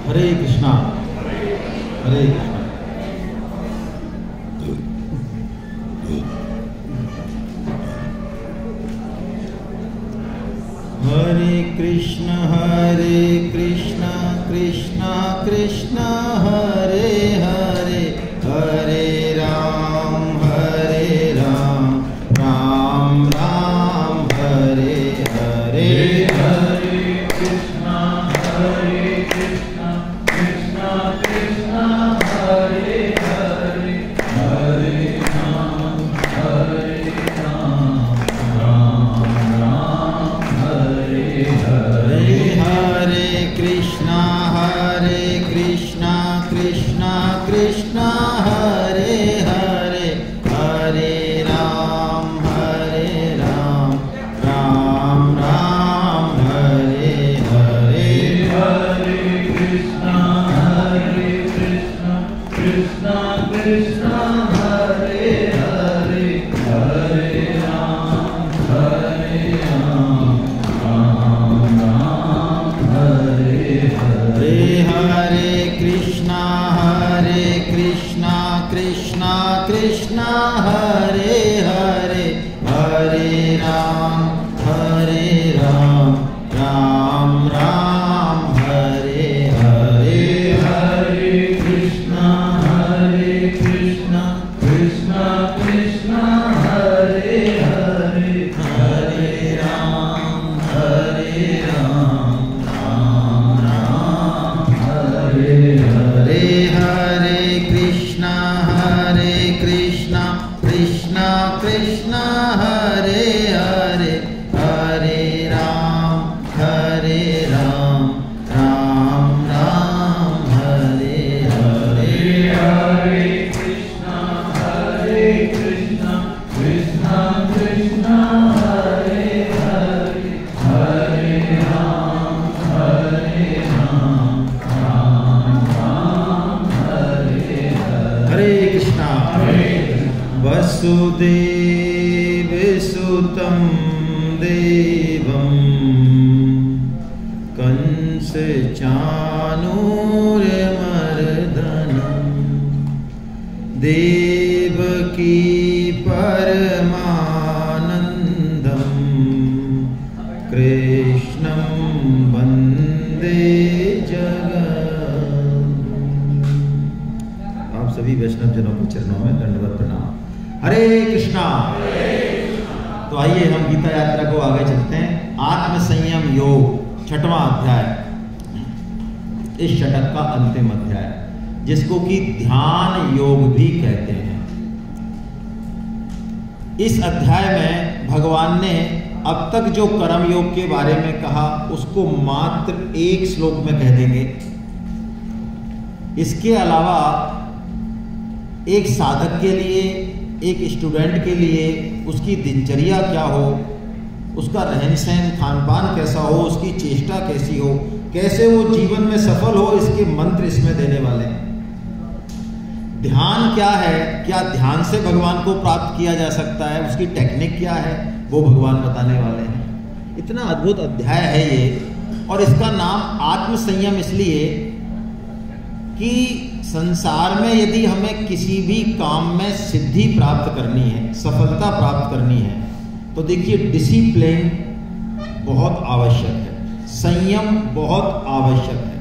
हरे कृष्णा हरे कृष्णा। हरे कृष्ण कृष्ण कृष्ण हरे हरे, हरे राम राम राम हरे हरे। हरे कृष्णा कृष्णा कृष्णा हरे हरे, हरे राम राम राम हरे हरे। हरे कृष्णा कृष्णा कृष्णा हरे हरे, हरे राम राम राम हरे हरे। हरे कृष्णा कृष्णा कृष्णा हरे हरे, हरे राम राम राम हरे हरे। हरे कृष्णा कृष्णा कृष्णा हरे हरे, हरे राम राम राम हरे हरे। हरे कृष्णा कृष्णा कृष्णा हरे हरे, हरे राम राम राम हरे हरे। हरे कृष्णा कृष्णा कृष्णा हरे हरे, हरे राम राम राम हरे हरे। हरे कृष्णा कृष्णा कृष्णा हरे हरे, हरे राम राम हरे हरे। हरे कृष्णा वसुदेव सुतं देवं कंस चाणूरमर्दनं, देवकी परमानन्दं कृष्णं वन्दे जगत्। आप सभी वैष्णव जनों के चरणों में दंडवत प्रणाम। हरे कृष्णा। तो आइए हम गीता यात्रा को आगे चलते हैं। आत्म संयम योग 6वां अध्याय, इस षटक का अंतिम अध्याय, जिसको कि ध्यान योग भी कहते हैं। इस अध्याय में भगवान ने अब तक जो कर्म योग के बारे में कहा उसको मात्र एक श्लोक में कह देंगे। इसके अलावा एक साधक के लिए, एक स्टूडेंट के लिए उसकी दिनचर्या क्या हो, उसका रहन सहन खान पान कैसा हो, उसकी चेष्टा कैसी हो, कैसे वो जीवन में सफल हो, इसके मंत्र इसमें देने वाले हैं। ध्यान क्या है, क्या ध्यान से भगवान को प्राप्त किया जा सकता है, उसकी टेक्निक क्या है, वो भगवान बताने वाले हैं। इतना अद्भुत अध्याय है ये, और इसका नाम आत्म संयम इसलिए कि संसार में यदि हमें किसी भी काम में सिद्धि प्राप्त करनी है, सफलता प्राप्त करनी है, तो देखिए डिसिप्लिन बहुत आवश्यक है, संयम बहुत आवश्यक है।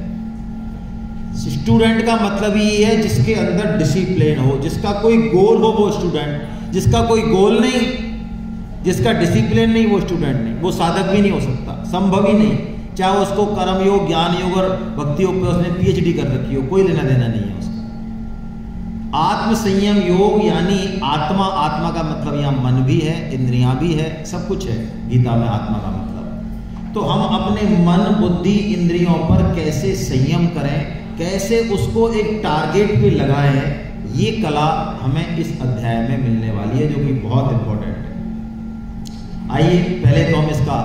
स्टूडेंट का मतलब ये है जिसके अंदर डिसिप्लिन हो, जिसका कोई गोल हो वो स्टूडेंट, जिसका कोई गोल नहीं, जिसका डिसिप्लिन नहीं वो स्टूडेंट नहीं, वो साधक भी नहीं हो सकता, संभव ही नहीं। चाहे उसको कर्म योग, ज्ञान योग और भक्ति योग पे उसने PhD कर रखी हो, कोई लेना देना नहीं है उसका। आत्म संयम योग यानी आत्मा, आत्मा का मतलब यहाँ मन भी है, इंद्रियां भी है, सब कुछ है गीता में आत्मा का मतलब। तो हम अपने मन, बुद्धि, इंद्रियों पर कैसे संयम करें, कैसे उसको एक टारगेट पे लगाएं, ये कला हमें इस अध्याय में मिलने वाली है, जो कि बहुत इंपॉर्टेंट है। आइए पहले तो हम इसका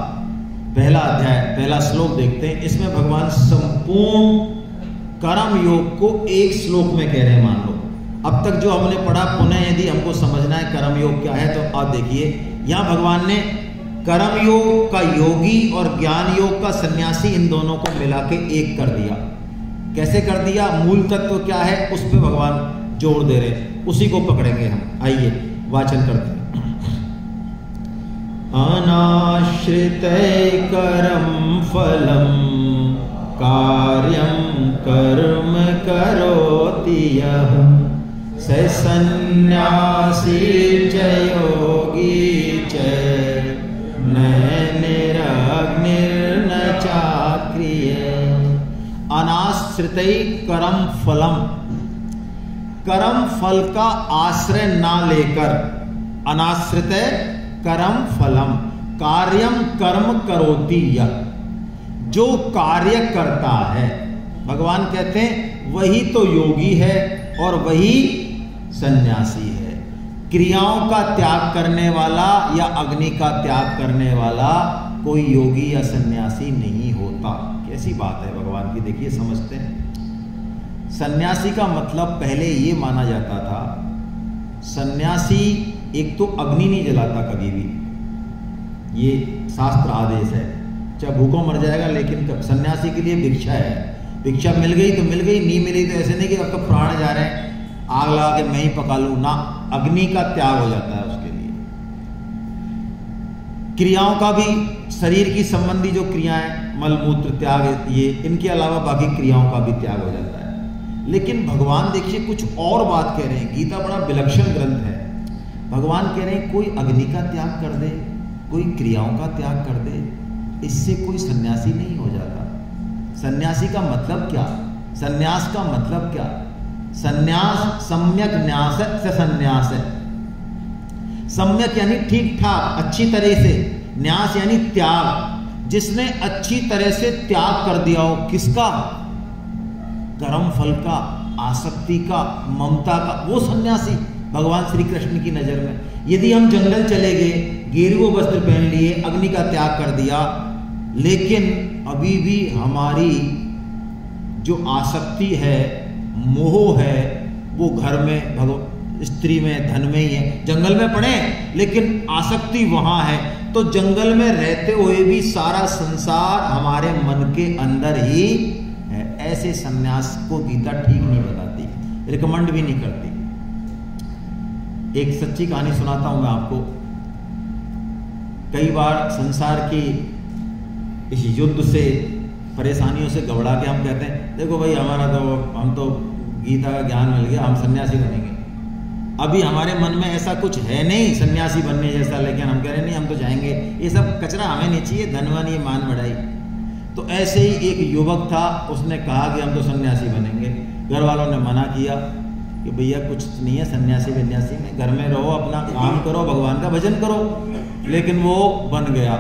पहला अध्याय, पहला श्लोक देखते हैं। इसमें भगवान संपूर्ण कर्म योग को एक श्लोक में कह रहे हैं। मान लो अब तक जो हमने पढ़ा, पुनः यदि हमको समझना है कर्म योग क्या है, तो आप देखिए यहाँ भगवान ने कर्म योग का योगी और ज्ञान योग का सन्यासी, इन दोनों को मिला के एक कर दिया। कैसे कर दिया, मूल तत्व क्या है उस पे भगवान जोर दे रहे हैं, उसी को पकड़ेंगे हम। आइए वाचन करते हैं। अनाश्रितै करम फलम कार्यम कर्म करोति यः स सन्न्यासी च योगी च न निरग्निर्न चाक्रिय। अनाश्रितै करम फलम, कर्म फल का आश्रय ना लेकर, अनाश्रित कर्म फलम, कार्यम कर्म करोति यः, जो कार्य करता है, भगवान कहते हैं वही तो योगी है और वही सन्यासी है। क्रियाओं का त्याग करने वाला या अग्नि का त्याग करने वाला कोई योगी या सन्यासी नहीं होता। कैसी बात है भगवान की, देखिए समझते हैं। सन्यासी का मतलब पहले ये माना जाता था, सन्यासी एक तो अग्नि नहीं जलाता कभी भी, ये शास्त्र आदेश है, चाहे भूखों मर जाएगा, लेकिन सन्यासी के लिए भिक्षा है। भिक्षा मिल गई तो मिल गई, नहीं मिली तो ऐसे नहीं कि अब तो प्राण जा रहे हैं आग लगा के मैं ही पका लूं ना, अग्नि का त्याग हो जाता है उसके लिए। क्रियाओं का भी, शरीर की संबंधी जो क्रियाएं, मलमूत्र त्याग, ये इनके अलावा बाकी क्रियाओं का भी त्याग हो जाता है। लेकिन भगवान देखिए कुछ और बात कह रहे हैं। गीता बड़ा विलक्षण ग्रंथ है। भगवान कह रहे हैं कोई अग्नि का त्याग कर दे, कोई क्रियाओं का त्याग कर दे, इससे कोई सन्यासी नहीं हो जाता। सन्यासी का मतलब क्या, सन्यास का मतलब क्या? सन्यास सम्यक न्यास से सन्यास है। सम्यक यानी ठीक ठाक, अच्छी तरह से, न्यास यानी त्याग, जिसने अच्छी तरह से त्याग कर दिया हो। किसका? कर्म फल का, आसक्ति का, ममता का, वो सन्यासी भगवान श्री कृष्ण की नजर में। यदि हम जंगल चले गए, गेरुए वस्त्र पहन लिए, अग्नि का त्याग कर दिया, लेकिन अभी भी हमारी जो आसक्ति है, मोह है, वो घर में, स्त्री में, धन में ही है। जंगल में पड़े लेकिन आसक्ति वहां है, तो जंगल में रहते हुए भी सारा संसार हमारे मन के अंदर ही है। ऐसे सन्यास को गीता ठीक नहीं बताती, रिकमेंड भी नहीं करती। एक सच्ची कहानी सुनाता हूं मैं आपको। कई बार संसार की इस युद्ध से, परेशानियों से घबरा के हम कहते हैं देखो भाई हम तो गीता का ज्ञान मिल गया, हम सन्यासी बनेंगे। अभी हमारे मन में ऐसा कुछ है नहीं सन्यासी बनने जैसा, लेकिन हम कह रहे नहीं हम तो जाएंगे, ये सब कचरा हमें नहीं चाहिए, धनवान ये मान बढ़ाई। तो ऐसे ही एक युवक था, उसने कहा कि हम तो सन्यासी बनेंगे। घर वालों ने मना किया कि भैया कुछ नहीं है सन्यासी वन्यासी में, घर में रहो, अपना काम करो, भगवान का भजन करो। लेकिन वो बन गया।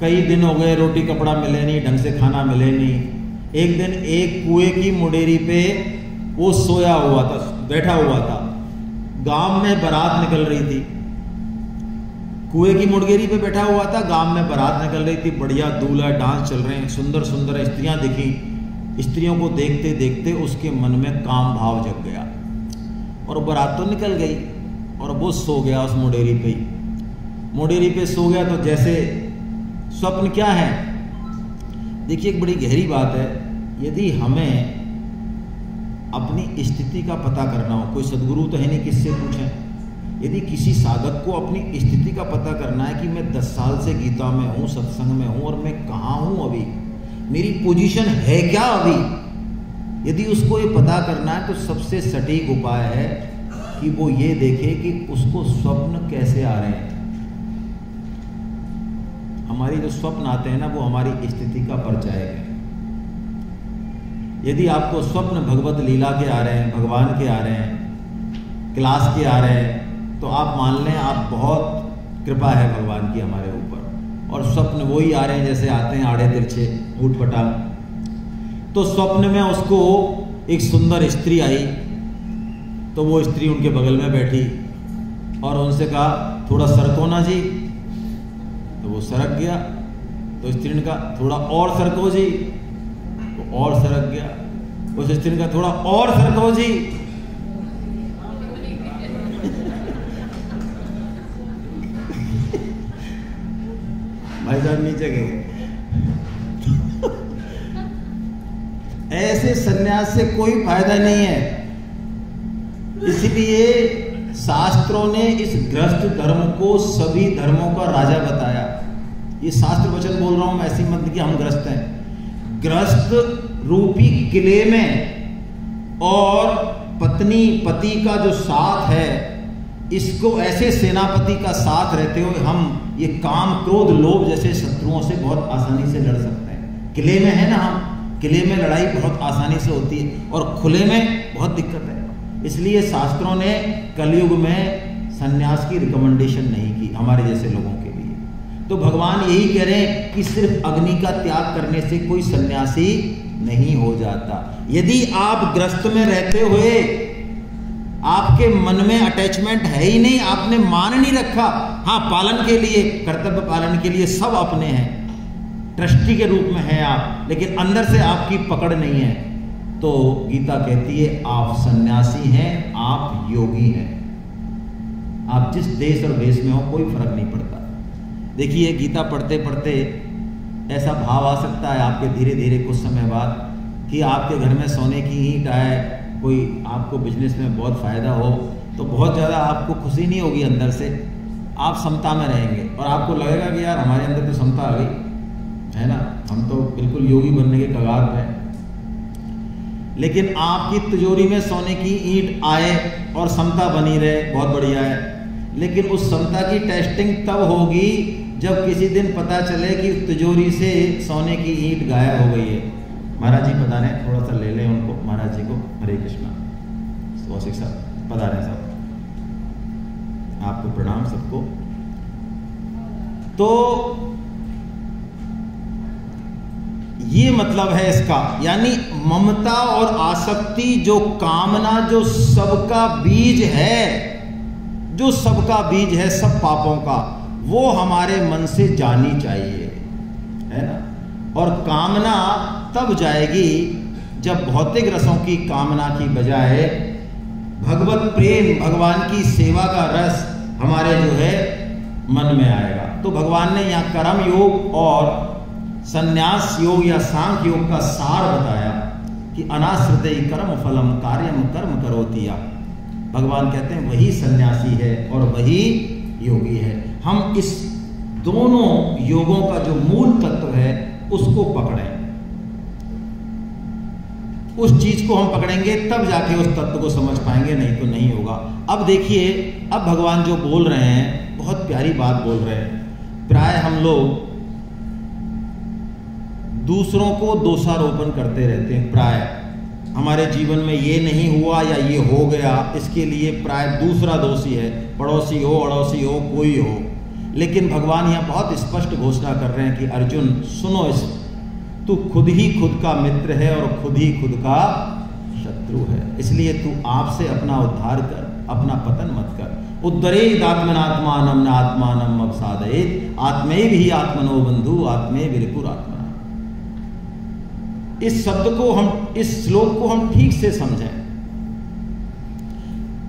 कई दिन हो गए, रोटी कपड़ा मिले नहीं, ढंग से खाना मिले नहीं। एक दिन एक कुएं की मुडेरी पे वो सोया हुआ था, बैठा हुआ था। गांव में बारात निकल रही थी, कुएं की मुड़गेरी पे बैठा हुआ था, गांव में बारात निकल रही थी, बढ़िया दूल्हा डांस चल रहे हैं, सुंदर सुंदर स्त्रियां दिखी। स्त्रियों को देखते देखते उसके मन में काम भाव जग गया और बारात तो निकल गई और वो सो गया उस मुडेरी पे। मुडेरी पे सो गया तो जैसे स्वप्न क्या है, देखिए एक बड़ी गहरी बात है। यदि हमें अपनी स्थिति का पता करना हो, कोई सदगुरु तो है नहीं, किससे पूछें। यदि किसी साधक को अपनी स्थिति का पता करना है कि मैं 10 साल से गीता में हूँ, सत्संग में हूँ और मैं कहाँ हूँ अभी, मेरी पोजीशन है क्या अभी, यदि उसको ये पता करना है तो सबसे सटीक उपाय है कि वो ये देखे कि उसको स्वप्न कैसे आ रहे हैं। हमारी जो स्वप्न आते हैं ना, वो हमारी स्थिति का परिचायक है। यदि आपको स्वप्न भगवत लीला के आ रहे हैं, भगवान के आ रहे हैं, क्लास के आ रहे हैं, तो आप मान लें आप बहुत कृपा है भगवान की हमारे ऊपर। और स्वप्न वही आ रहे हैं जैसे आते हैं, आड़े तिरछे, ऊटपटांग। तो स्वप्न में उसको एक सुंदर स्त्री आई, तो वो स्त्री उनके बगल में बैठी और उनसे कहा थोड़ा सरको ना जी। तो वो सरक गया। तो स्त्री ने कहा थोड़ा और सरको जी, तो और सरक गया। उस स्त्री ने कहा थोड़ा और सरको जी। भाई साहब नीचे गए। ऐसे सन्यास से कोई फायदा नहीं है। इसलिए शास्त्रों ने इस गृहस्थ धर्म को सभी धर्मों का राजा बताया। ये शास्त्र वचन बोल रहा हूं मैं, ऐसी मत कि हम गृहस्थ हैं। गृहस्थ रूपी किले में और पत्नी पति का जो साथ है, इसको ऐसे सेनापति का साथ रहते हुए हम ये काम क्रोध लोभ जैसे शत्रुओं से बहुत आसानी से लड़ सकते हैं। किले में है ना, हम किले में लड़ाई बहुत आसानी से होती है और खुले में बहुत दिक्कत है। इसलिए शास्त्रों ने कलयुग में सन्यास की रिकमेंडेशन नहीं की हमारे जैसे लोगों के लिए। तो भगवान यही कह रहे हैं कि सिर्फ अग्नि का त्याग करने से कोई सन्यासी नहीं हो जाता। यदि आप ग्रस्त में रहते हुए आपके मन में अटैचमेंट है ही नहीं, आपने मान नहीं रखा, हाँ पालन के लिए, कर्तव्य पालन के लिए सब अपने हैं, ट्रस्टी के रूप में हैं आप, लेकिन अंदर से आपकी पकड़ नहीं है, तो गीता कहती है आप सन्यासी हैं, आप योगी हैं। आप जिस देश और वेश में हो कोई फर्क नहीं पड़ता। देखिए गीता पढ़ते पढ़ते ऐसा भाव आ सकता है आपके धीरे धीरे कुछ समय बाद कि आपके घर में सोने की ईंट आए, कोई आपको बिजनेस में बहुत फ़ायदा हो, तो बहुत ज़्यादा आपको खुशी नहीं होगी अंदर से, आप समता में रहेंगे और आपको लगेगा कि यार हमारे अंदर तो समता आ गई है ना, हम तो बिल्कुल योगी बनने के कगार पे हैं। लेकिन आपकी तिजोरी में सोने की ईंट आए और समता बनी रहे, बहुत बढ़िया है, लेकिन उस समता की टेस्टिंग तब होगी जब किसी दिन पता चले कि तिजोरी से सोने की ईंट गायब हो गई है। महाराज जी पधारे, थोड़ा सा ले लें उनको, महाराज जी को। हरे कृष्णा। कौशिक साहब पधारे साहब, आपको प्रणाम सबको। तो ये मतलब है इसका, यानी ममता और आसक्ति, जो कामना, जो सबका बीज है, जो सबका बीज है सब पापों का, वो हमारे मन से जानी चाहिए, है ना। और कामना तब जाएगी जब भौतिक रसों की कामना की बजाय भगवत प्रेम, भगवान की सेवा का रस हमारे जो है मन में आएगा। तो भगवान ने यहाँ कर्म योग और संन्यास योग या सांख्य योग का सार बताया कि अनाश्रिते कर्म फलम कार्यम कर्म करोति या। भगवान कहते हैं वही सन्यासी है और वही योगी है। हम इस दोनों योगों का जो मूल तत्व है उसको पकड़ें, उस चीज को हम पकड़ेंगे तब जाके उस तत्व को समझ पाएंगे, नहीं तो नहीं होगा। अब देखिए, अब भगवान जो बोल रहे हैं बहुत प्यारी बात बोल रहे हैं। प्राय हम लोग दूसरों को दोषारोपण करते रहते हैं। प्राय हमारे जीवन में ये नहीं हुआ या ये हो गया, इसके लिए प्राय दूसरा दोषी है, पड़ोसी हो, अड़ोसी हो, कोई हो। लेकिन भगवान यहाँ बहुत स्पष्ट घोषणा कर रहे हैं कि अर्जुन सुनो, इस तू खुद ही खुद का मित्र है और खुद ही खुद का शत्रु है। इसलिए तू आपसे अपना उद्धार कर, अपना पतन मत कर। उद्धरेद आत्मनात्मानम न आत्मानम अवसादयेत आत्मैव ही आत्मनो बंधु आत्मैव रिपुर आत्मा। इस शब्द को हम, इस श्लोक को हम ठीक से समझें।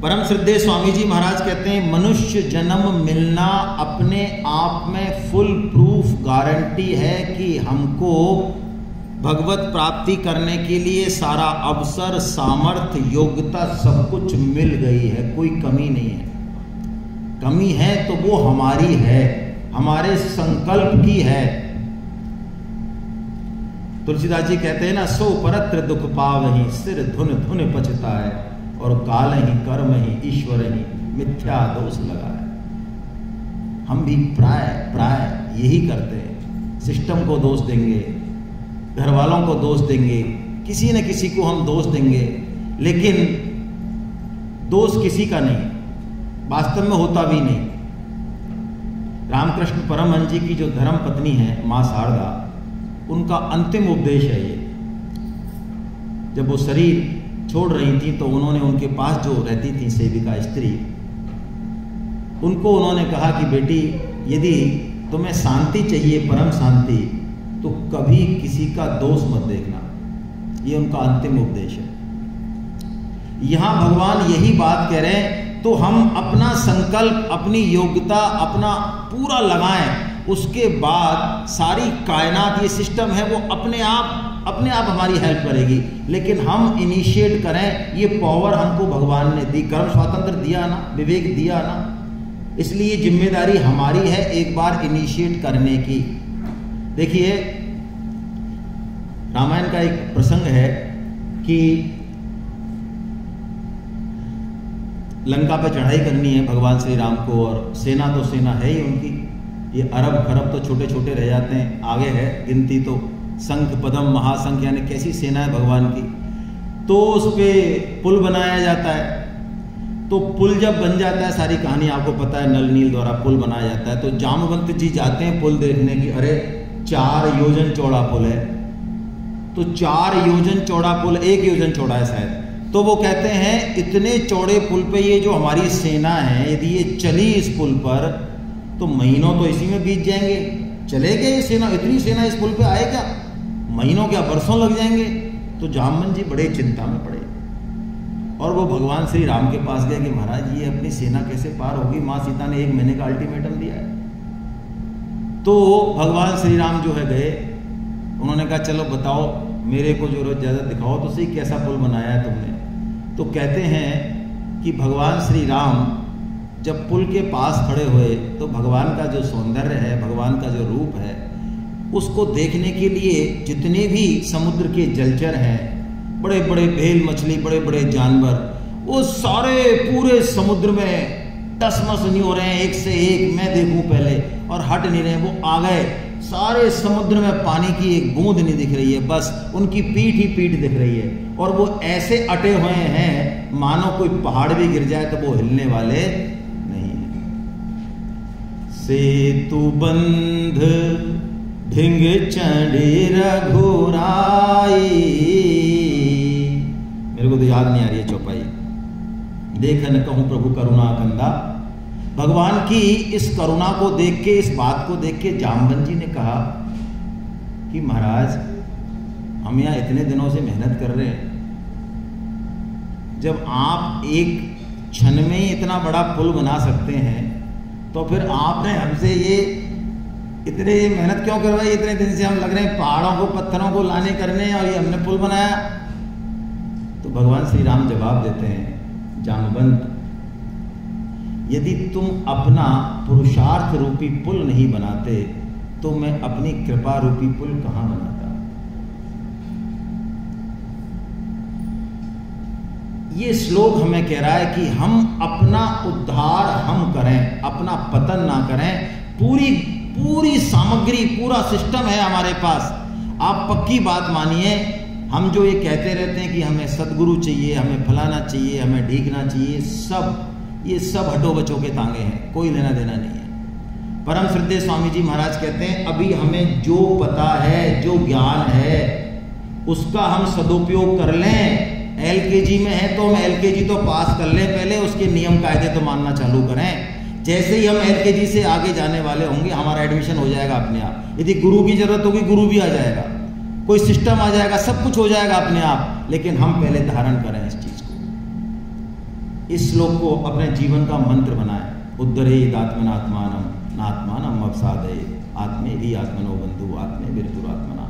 परम श्रद्धेय स्वामी जी महाराज कहते हैं मनुष्य जन्म मिलना अपने आप में फुल प्रूफ गारंटी है कि हमको भगवत प्राप्ति करने के लिए सारा अवसर, सामर्थ्य, योग्यता सब कुछ मिल गई है, कोई कमी नहीं है। कमी है तो वो हमारी है, हमारे संकल्प की है। तुलसीदास जी कहते हैं ना, सो परत्र दुख पावहि सिर धुन धुन पछताए और काल ही कर्म ही ईश्वर ही मिथ्या दोष लगाए। हम भी प्राय यही करते हैं। सिस्टम को दोष देंगे, घर वालों को दोष देंगे, किसी न किसी को हम दोष देंगे, लेकिन दोष किसी का नहीं, वास्तव में होता भी नहीं। रामकृष्ण परमहंस जी की जो धर्म पत्नी है मां शारदा, उनका अंतिम उपदेश है ये। जब वो शरीर छोड़ रही थी तो उन्होंने उनके पास जो रहती थी सेविका स्त्री, उनको उन्होंने कहा कि बेटी, यदि तुम्हें शांति चाहिए, परम शांति, तो कभी किसी का दोष मत देखना। ये उनका अंतिम उपदेश है। यहां भगवान यही बात कह रहे हैं। तो हम अपना संकल्प, अपनी योग्यता, अपना पूरा लगाएं, उसके बाद सारी कायनात, ये सिस्टम है, वो अपने आप अपने आप हमारी हेल्प करेगी, लेकिन हम इनिशिएट करें। ये पावर हमको भगवान ने दी, कर्म स्वातंत्र दिया ना, विवेक दिया ना, इसलिए जिम्मेदारी हमारी है एक बार इनिशिएट करने की। देखिए रामायण का एक प्रसंग है कि लंका पे चढ़ाई करनी है भगवान श्री राम को, और सेना तो सेना है ही उनकी, ये अरब खरब तो छोटे छोटे रह जाते हैं, आगे है गिनती तो शंख पद्म महाशंख, यानी कैसी सेना है भगवान की। तो उस पर पुल बनाया जाता है। तो पुल जब बन जाता है, सारी कहानी आपको पता है, नल नील द्वारा पुल बनाया जाता है। तो जामवंत जी जाते हैं पुल देखने की, अरे 4 योजन चौड़ा पुल है। तो 4 योजन चौड़ा पुल, 1 योजन चौड़ा है शायद। तो वो कहते हैं इतने चौड़े पुल पे ये जो हमारी सेना है, यदि ये चली इस पुल पर तो महीनों तो इसी में बीत जाएंगे। चलेगा ये सेना, इतनी सेना इस पुल पे आएगा, महीनों क्या वर्षों लग जाएंगे। तो जामवंत जी बड़े चिंता में पड़े और वो भगवान श्री राम के पास गए कि महाराज ये अपनी सेना कैसे पार होगी, माँ सीता ने 1 महीने का अल्टीमेटम दिया है। तो भगवान श्री राम जो है गए, उन्होंने कहा चलो बताओ मेरे को जरूरत ज़्यादा दिखाओ तो सही, कैसा पुल बनाया है तुमने। तो कहते हैं कि भगवान श्री राम जब पुल के पास खड़े हुए तो भगवान का जो सौंदर्य है, भगवान का जो रूप है, उसको देखने के लिए जितने भी समुद्र के जलचर हैं, बड़े बड़े भेल मछली, बड़े बड़े जानवर, वो सारे पूरे समुद्र में टसमस नहीं हो रहे हैं, एक से एक मैं देखूं पहले, और हट नहीं रहे। वो आ गए, सारे समुद्र में पानी की एक बूंद नहीं दिख रही है, बस उनकी पीठ ही पीठ दिख रही है। और वो ऐसे अटे हुए हैं मानो कोई पहाड़ भी गिर जाए तो वो हिलने वाले नहीं है। सेतु बंध ढिंग चढ़ी रघुराई, मेरे को तो याद नहीं आ रही है चौपाई। देखन कहूं प्रभु करुणा कंदा। भगवान की इस करुणा को देख के, इस बात को देख के जामवंत जी ने कहा कि महाराज हम यहाँ इतने दिनों से मेहनत कर रहे हैं, जब आप एक क्षण में ही इतना बड़ा पुल बना सकते हैं तो फिर आपने हमसे ये इतने मेहनत क्यों करवाई? इतने दिन से हम लग रहे हैं पहाड़ों को, पत्थरों को लाने करने, और ये हमने पुल बनाया। तो भगवान श्री राम जवाब देते हैं, जामवंत यदि तुम अपना पुरुषार्थ रूपी पुल नहीं बनाते तो मैं अपनी कृपा रूपी पुल कहां बनाता। ये श्लोक हमें कह रहा है कि हम अपना उद्धार हम करें, अपना पतन ना करें। पूरी सामग्री, पूरा सिस्टम है हमारे पास। आप पक्की बात मानिए, हम जो ये कहते रहते हैं कि हमें सदगुरु चाहिए, हमें फलाना चाहिए, हमें ढीकना चाहिए, ये सब हटो बचो के तांगे हैं, कोई लेना देना नहीं है। परम श्रद्धेय स्वामी जी महाराज कहते हैं अभी हमें जो पता है, जो ज्ञान है, उसका हम सदुपयोग कर लें। LKG में है तो हम LKG तो पास कर लें पहले, उसके नियम कायदे तो मानना चालू करें। जैसे ही हम LKG से आगे जाने वाले होंगे हमारा एडमिशन हो जाएगा अपने आप। यदि गुरु की जरूरत होगी गुरु भी आ जाएगा, कोई सिस्टम आ जाएगा, सब कुछ हो जाएगा अपने आप। लेकिन हम पहले धारण करें इस चीज को, इस श्लोक को अपने जीवन का मंत्र बनाएं। उद्धरेद आत्मनात्मानम नात्मानम अवसादे आत्मे भी आत्मनो बंधु आत्मे विरतुरात्मना।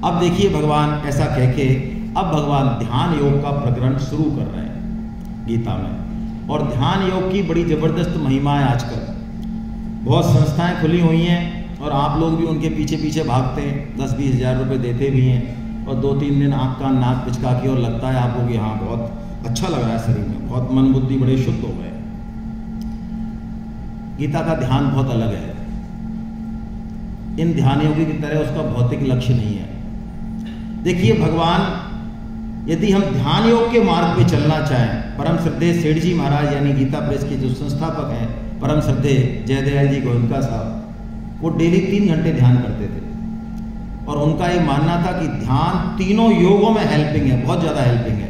अब देखिए भगवान ऐसा कह के अब भगवान ध्यान योग का प्रकरण शुरू कर रहे हैं गीता में। और ध्यान योग की बड़ी जबरदस्त महिमा है आजकल, बहुत संस्थाएं खुली हुई हैं और आप लोग भी उनके पीछे पीछे भागते हैं, 10-20 हज़ार रुपये देते भी हैं, और 2-3 दिन आँख का नाक पिचका के, और लगता है आपको कि हाँ बहुत अच्छा लग रहा है शरीर में, बहुत मन बुद्धि बड़े शुद्ध हो गए। गीता का ध्यान बहुत अलग है, इन ध्यान योगी की तरह उसका भौतिक लक्ष्य नहीं है। देखिए भगवान, यदि हम ध्यान योग के मार्ग पे चलना चाहें, परम श्रद्धेय सेठ जी महाराज यानी गीता प्रेस के जो संस्थापक हैं, परम श्रद्धेय जयदयाल जी गोविंदका साहब, वो डेली 3 घंटे ध्यान करते थे। और उनका ये मानना था कि ध्यान तीनों योगों में हेल्पिंग है, बहुत ज़्यादा हेल्पिंग है।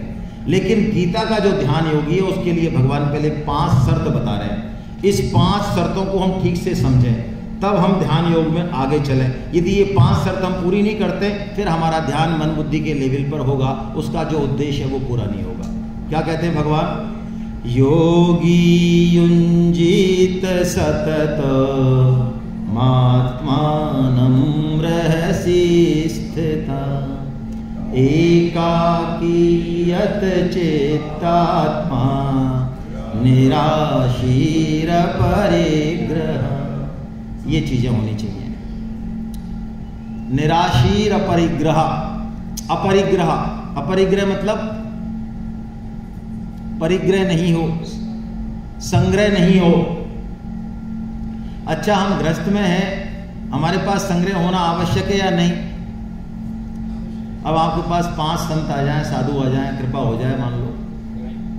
लेकिन गीता का जो ध्यान योगी है उसके लिए भगवान पहले 5 शर्त बता रहे हैं। इस 5 शर्तों को हम ठीक से समझें तब हम ध्यान योग में आगे चलें। यदि ये 5 शर्त हम पूरी नहीं करते फिर हमारा ध्यान मन बुद्धि के लेवल पर होगा, उसका जो उद्देश्य है वो पूरा नहीं होगा। क्या कहते हैं भगवान? योगी युंजीत सतत मात्मानं रहसि स्थिता एकाकीयत चेतात्मा निराशीर परिग्रह, ये चीजें होनी चाहिए। निराशीर अपरिग्रह, अपरिग्रह, अपरिग्रह मतलब परिग्रह नहीं हो, संग्रह नहीं हो। अच्छा, हम गृहस्थ में हैं, हमारे पास संग्रह होना आवश्यक है या नहीं? अब आपके पास 5 संत आ जाएं, साधु आ जाएं, कृपा हो जाए मान लो,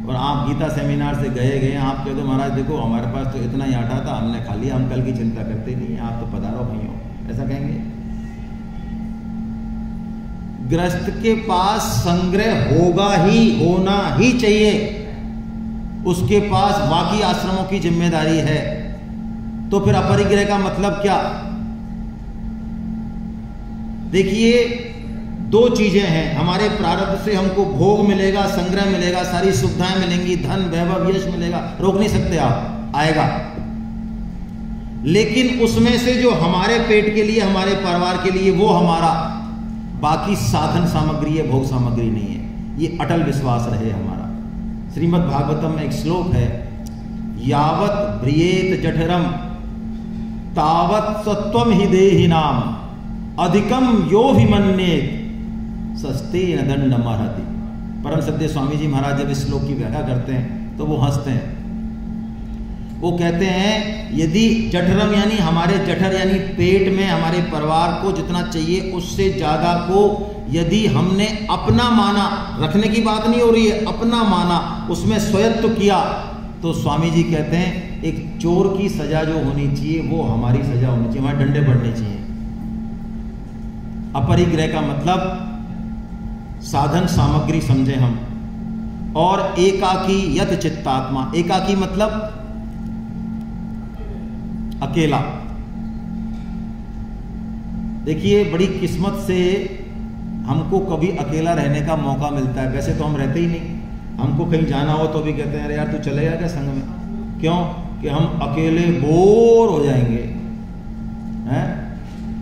और आप गीता सेमिनार से गए आप कह दो महाराज देखो हमारे पास तो इतना ही आटा था, हमने खा लिया, हम कल की चिंता करते नहीं, आप तो पधारो नहीं हो, ऐसा कहेंगे? गृहस्थ के पास संग्रह होगा ही, होना ही चाहिए, उसके पास बाकी आश्रमों की जिम्मेदारी है। तो फिर अपरिग्रह का मतलब क्या? देखिए, 2 चीजें हैं, हमारे प्रारब्ध से हमको भोग मिलेगा, संग्रह मिलेगा, सारी सुविधाएं मिलेंगी, धन वैभव यश मिलेगा, रोक नहीं सकते आप, आएगा। लेकिन उसमें से जो हमारे पेट के लिए, हमारे परिवार के लिए, वो हमारा, बाकी साधन सामग्री है, भोग सामग्री नहीं है। ये अटल विश्वास रहे हमारा। श्रीमद् भागवतम में एक श्लोक है, यावत ब्रियेत जठरम तावत सत्वम ही देहिनाम अधिकम यो विमन्येत सस्ते न दंड मरहति। परम सत्य स्वामी जी महाराज जब इस श्लोक की व्याख्या करते हैं तो वो हंसते हैं। वो कहते हैं यदि जठरम यानी हमारे जठर यानी पेट में हमारे परिवार को जितना चाहिए उससे ज्यादा को यदि हमने अपना माना, रखने की बात नहीं हो रही है, अपना माना, उसमें स्वयत्व किया, तो स्वामी जी कहते हैं एक चोर की सजा जो होनी चाहिए वो हमारी सजा होनी चाहिए, हमारे डंडे पड़ने चाहिए। अपरिग्रह का मतलब साधन सामग्री समझे हम। और एकाकी यत चित्तात्मा, एकाकी मतलब अकेला। देखिए, बड़ी किस्मत से हमको कभी अकेला रहने का मौका मिलता है, वैसे तो हम रहते ही नहीं। हमको कहीं जाना हो तो भी कहते हैं अरे यार तू चलेगा क्या संग में? क्यों? कि हम अकेले बोर हो जाएंगे। हैं?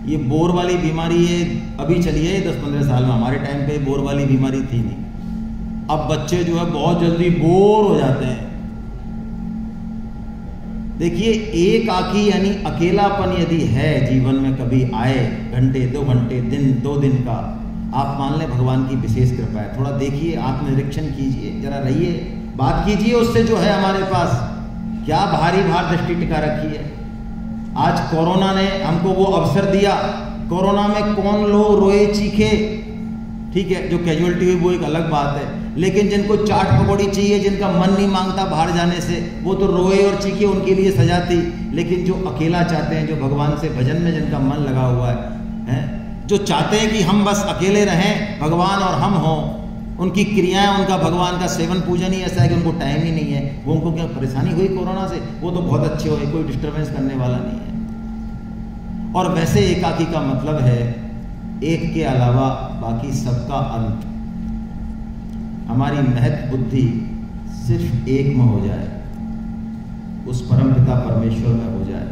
ये बोर वाली बीमारी है अभी चली है 10-15 साल में, हमारे टाइम पे बोर वाली बीमारी थी नहीं। अब बच्चे जो है बहुत जल्दी बोर हो जाते हैं। देखिए, एकाकी यानी अकेलापन यदि है जीवन में, कभी आए, घंटे 2 घंटे, दिन 2 दिन का, आप मान लें भगवान की विशेष कृपा है। थोड़ा देखिए, आत्मनिरीक्षण कीजिए, जरा रहिए, बात कीजिए उससे जो है हमारे पास। क्या भारी भार दृष्टि टिका रखी है। आज कोरोना ने हमको वो अवसर दिया। कोरोना में कौन लोग रोए चीखे, ठीक है, जो कैजुअलिटी हुई वो एक अलग बात है, लेकिन जिनको चाट पकौड़ी चाहिए, जिनका मन नहीं मांगता बाहर जाने से, वो तो रोए और चीखे, उनके लिए सजा थी। लेकिन जो अकेला चाहते हैं, जो भगवान से भजन में जिनका मन लगा हुआ है, जो चाहते हैं कि हम बस अकेले रहें, भगवान और हम हों, उनकी क्रियाएं, उनका भगवान का सेवन पूजन ही ऐसा है कि उनको टाइम ही नहीं है। वो उनको क्या परेशानी हुई कोरोना से, वो तो बहुत अच्छे हुए, कोई डिस्टर्बेंस करने वाला नहीं है। और वैसे एकाकी का मतलब है एक के अलावा बाकी सबका अंत। हमारी महत्व बुद्धि सिर्फ एक में हो जाए, उस परम पिता परमेश्वर में हो जाए।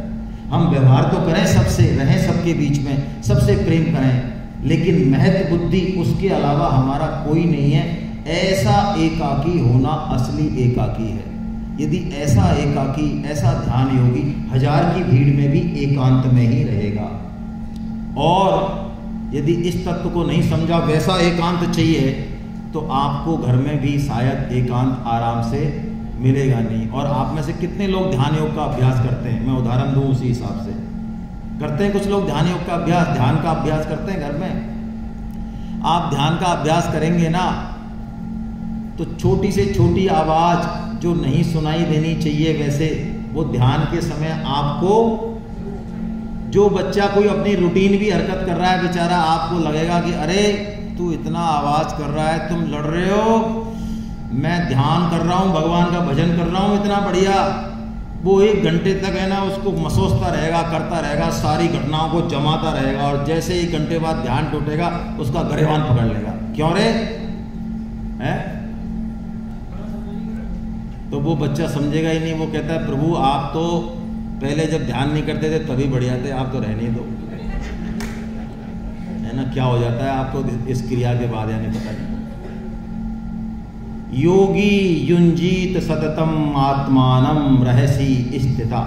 हम व्यवहार तो करें सबसे, रहें सबके बीच में, सबसे प्रेम करें, लेकिन महत्व बुद्धि उसके अलावा हमारा कोई नहीं है। ऐसा एकाकी होना असली एकाकी है। यदि ऐसा एकाकी, ऐसा ध्यान योगी 1000 की भीड़ में भी एकांत में ही रहेगा। और यदि इस तत्व को नहीं समझा, वैसा एकांत चाहिए, तो आपको घर में भी शायद एकांत आराम से मिलेगा नहीं। और आप में से कितने लोग ध्यान योग का अभ्यास करते हैं? मैं उदाहरण दूं उसी हिसाब से। करते हैं कुछ लोग ध्यान योग का अभ्यास, ध्यान का अभ्यास करते हैं घर में। आप ध्यान का अभ्यास करेंगे ना, तो छोटी से छोटी आवाज जो नहीं सुनाई देनी चाहिए, वैसे वो ध्यान के समय आपको, जो बच्चा कोई अपनी रूटीन भी हरकत कर रहा है बेचारा, आपको लगेगा कि अरे तू इतना आवाज कर रहा है, तुम लड़ रहे हो, मैं ध्यान कर रहा हूँ, भगवान का भजन कर रहा हूँ, इतना बढ़िया। वो 1 घंटे तक है ना उसको मसोसता रहेगा, करता रहेगा, सारी घटनाओं को जमाता रहेगा, और जैसे 1 घंटे बाद ध्यान टूटेगा उसका गरेबान पकड़ लेगा। क्यों रे? है? तो वो बच्चा समझेगा ही नहीं। वो कहता है प्रभु आप तो पहले जब ध्यान नहीं करते थे तभी बढ़िया थे, आप तो रहने दो, है है ना, क्या हो जाता है आपको इस क्रिया के बाद, यानी पता नहीं। योगी युंजीत सततम आत्मानम रहसी स्थिता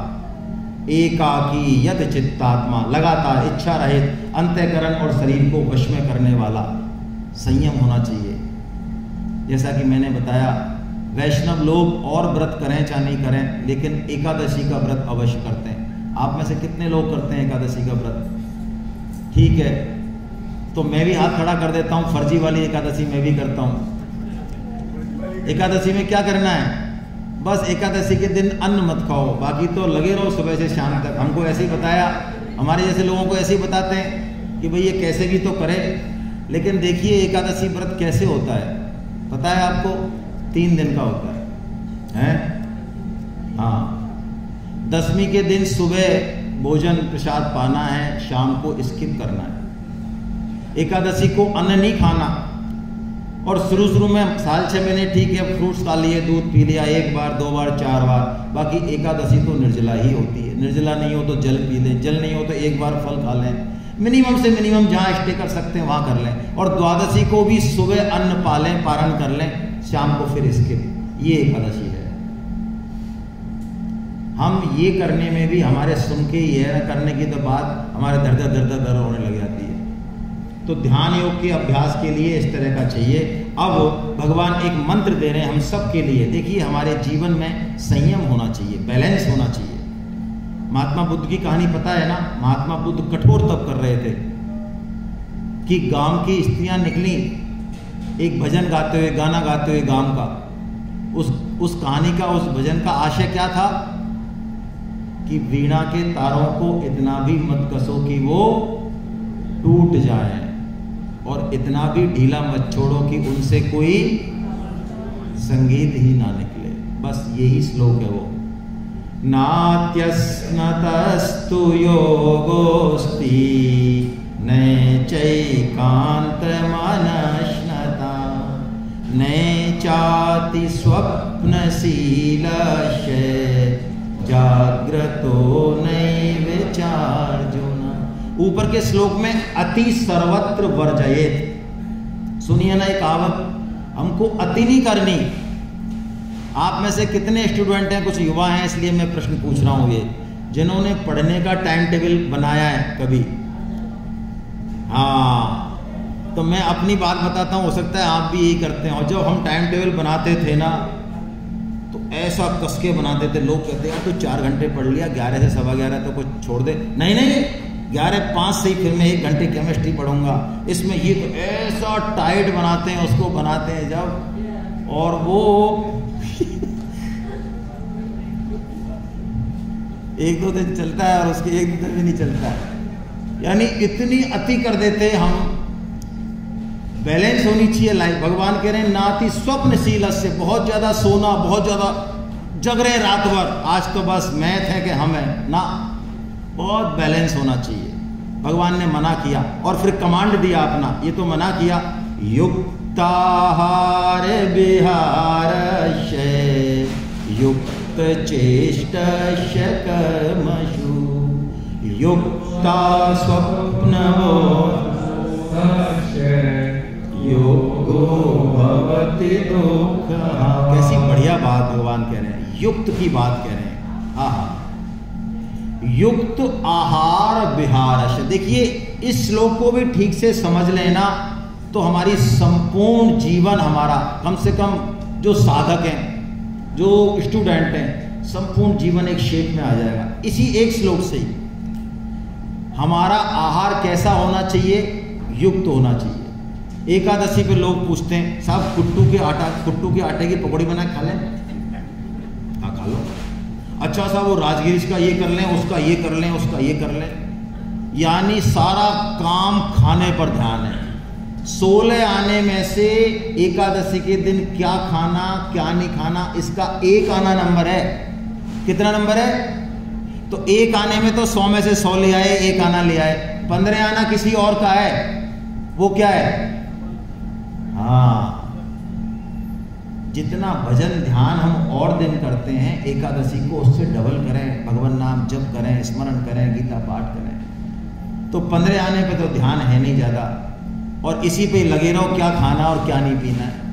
एकाकी यद चित्तात्मा, लगातार इच्छा रहित अंतःकरण और शरीर को वश में करने वाला संयम होना चाहिए। जैसा कि मैंने बताया, वैष्णव लोग और व्रत करें चाहे नहीं करें, लेकिन एकादशी का व्रत अवश्य करते हैं। आप में से कितने लोग करते हैं एकादशी का व्रत? ठीक है, तो मैं भी हाथ खड़ा कर देता हूँ, फर्जी वाली एकादशी मैं भी करता हूँ। एकादशी में क्या करना है? बस एकादशी के दिन अन्न मत खाओ, बाकी तो लगे रहो सुबह से शाम तक। हमको ऐसे ही बताया, हमारे जैसे लोगों को ऐसे ही बताते हैं कि भाई ये कैसे भी तो करे, लेकिन देखिए एकादशी व्रत कैसे होता है पता है आपको? 3 दिन का होता है, हैं? हाँ, दशमी के दिन सुबह भोजन प्रसाद पाना है, शाम को स्किप करना है। एकादशी को अन्न नहीं खाना, और शुरू में साल 6 महीने ठीक है, फ्रूट्स खा लिए, दूध पी लिया 1 बार 2 बार 4 बार, बाकी एकादशी तो निर्जला ही होती है। निर्जला नहीं हो तो जल पी लें, जल नहीं हो तो 1 बार फल खा लें, मिनिमम से मिनिमम जहाँ स्टे कर सकते हैं वहाँ कर लें। और द्वादशी को भी सुबह अन्न पालें, पारण कर लें, शाम को फिर स्किप। ये एकादशी है। हम ये करने में भी हमारे सुन के ये करने की तो बात हमारे दर्द होने लग जाती है। तो ध्यान योग के अभ्यास के लिए इस तरह का चाहिए। अब भगवान एक मंत्र दे रहे हैं हम सब के लिए। देखिए, हमारे जीवन में संयम होना चाहिए, बैलेंस होना चाहिए। महात्मा बुद्ध की कहानी पता है ना? महात्मा बुद्ध कठोर तप कर रहे थे कि गांव की स्त्रियां निकली एक भजन गाते हुए, गाना गाते हुए गांव का। उस कहानी का, उस भजन का आशय क्या था कि वीणा के तारों को इतना भी मत कसो कि वो टूट जाए, और इतना भी ढीला मत छोड़ो कि उनसे कोई संगीत ही ना निकले। बस यही श्लोक है वो। नात्यस्नतस्तु योगोस्ति नैचैकान्तमनश्नता नैचाति स्वप्नशीलस्य जाग्रतो नैविचार्जुन। ऊपर के श्लोक में अति सर्वत्र वर्जयेत। सुनिए ना एक कहावत, हमको अति नहीं करनी। आप में से कितने स्टूडेंट हैं, कुछ युवा हैं, इसलिए मैं प्रश्न पूछ रहा हूँ, ये जिन्होंने पढ़ने का टाइम टेबल बनाया है कभी? हाँ, तो मैं अपनी बात बताता हूँ, हो सकता है आप भी यही करते हो। जब हम टाइम टेबल बनाते थे ना, तो ऐसा कसके बनाते थे। लोग कहते हैं यार तू 4 घंटे पढ़ लिया, 11 से 11:15 तो कुछ छोड़ दे। नहीं, 11:05 से ही फिर मैं 1 घंटे केमिस्ट्री पढ़ूंगा। इसमें ये तो ऐसा टाइट बनाते हैं, उसको बनाते हैं जब, और वो 1-2 दिन चलता है और उसके 1 दिन भी नहीं चलता है। यानी इतनी अति कर देते हम। बैलेंस होनी चाहिए लाइफ। भगवान कह रहे हैं नाति स्वप्नशील से, बहुत ज्यादा सोना, बहुत ज्यादा जग रहे रात भर, आज तो बस मैथ है कि हम है ना, बहुत बैलेंस होना चाहिए। भगवान ने मना किया और फिर कमांड दिया अपना। ये तो मना किया, युक्ताहार विहारस्य युक्त चेष्टस्य कर्मसु युक्ता स्वप्नवो योगो भवति दुःखः। कैसी बढ़िया बात भगवान कह रहे हैं, युक्त की बात कह रहे हैं। आहा, युक्त आहार विहार। देखिए, इस श्लोक को भी ठीक से समझ लेना तो हमारी संपूर्ण जीवन, हमारा कम से कम जो साधक हैं, जो स्टूडेंट हैं, संपूर्ण जीवन एक शेप में आ जाएगा इसी एक श्लोक से ही। हमारा आहार कैसा होना चाहिए? युक्त होना चाहिए। एकादशी पे लोग पूछते हैं साहब कुट्टू के आटे की पकौड़ी बना खा लें? हाँ, खा लो। अच्छा साहब वो राजगिरीश का ये कर लें, उसका ये कर लें, उसका ये कर लें। यानी सारा काम खाने पर ध्यान है। 16 आने में से एकादशी के दिन क्या खाना क्या नहीं खाना, इसका 1 आना नंबर है। कितना नंबर है? तो 1 आने में तो 100 में से 100 ले आए, 1 आना ले आए। 15 आना किसी और का है, वो क्या है? हाँ, जितना भजन ध्यान हम और दिन करते हैं एकादशी को, उससे डबल करें। भगवान नाम जप करें, स्मरण करें, गीता पाठ करें। तो 15 आने पे तो ध्यान है नहीं ज़्यादा, और इसी पे लगे रहो क्या खाना और क्या नहीं पीना है।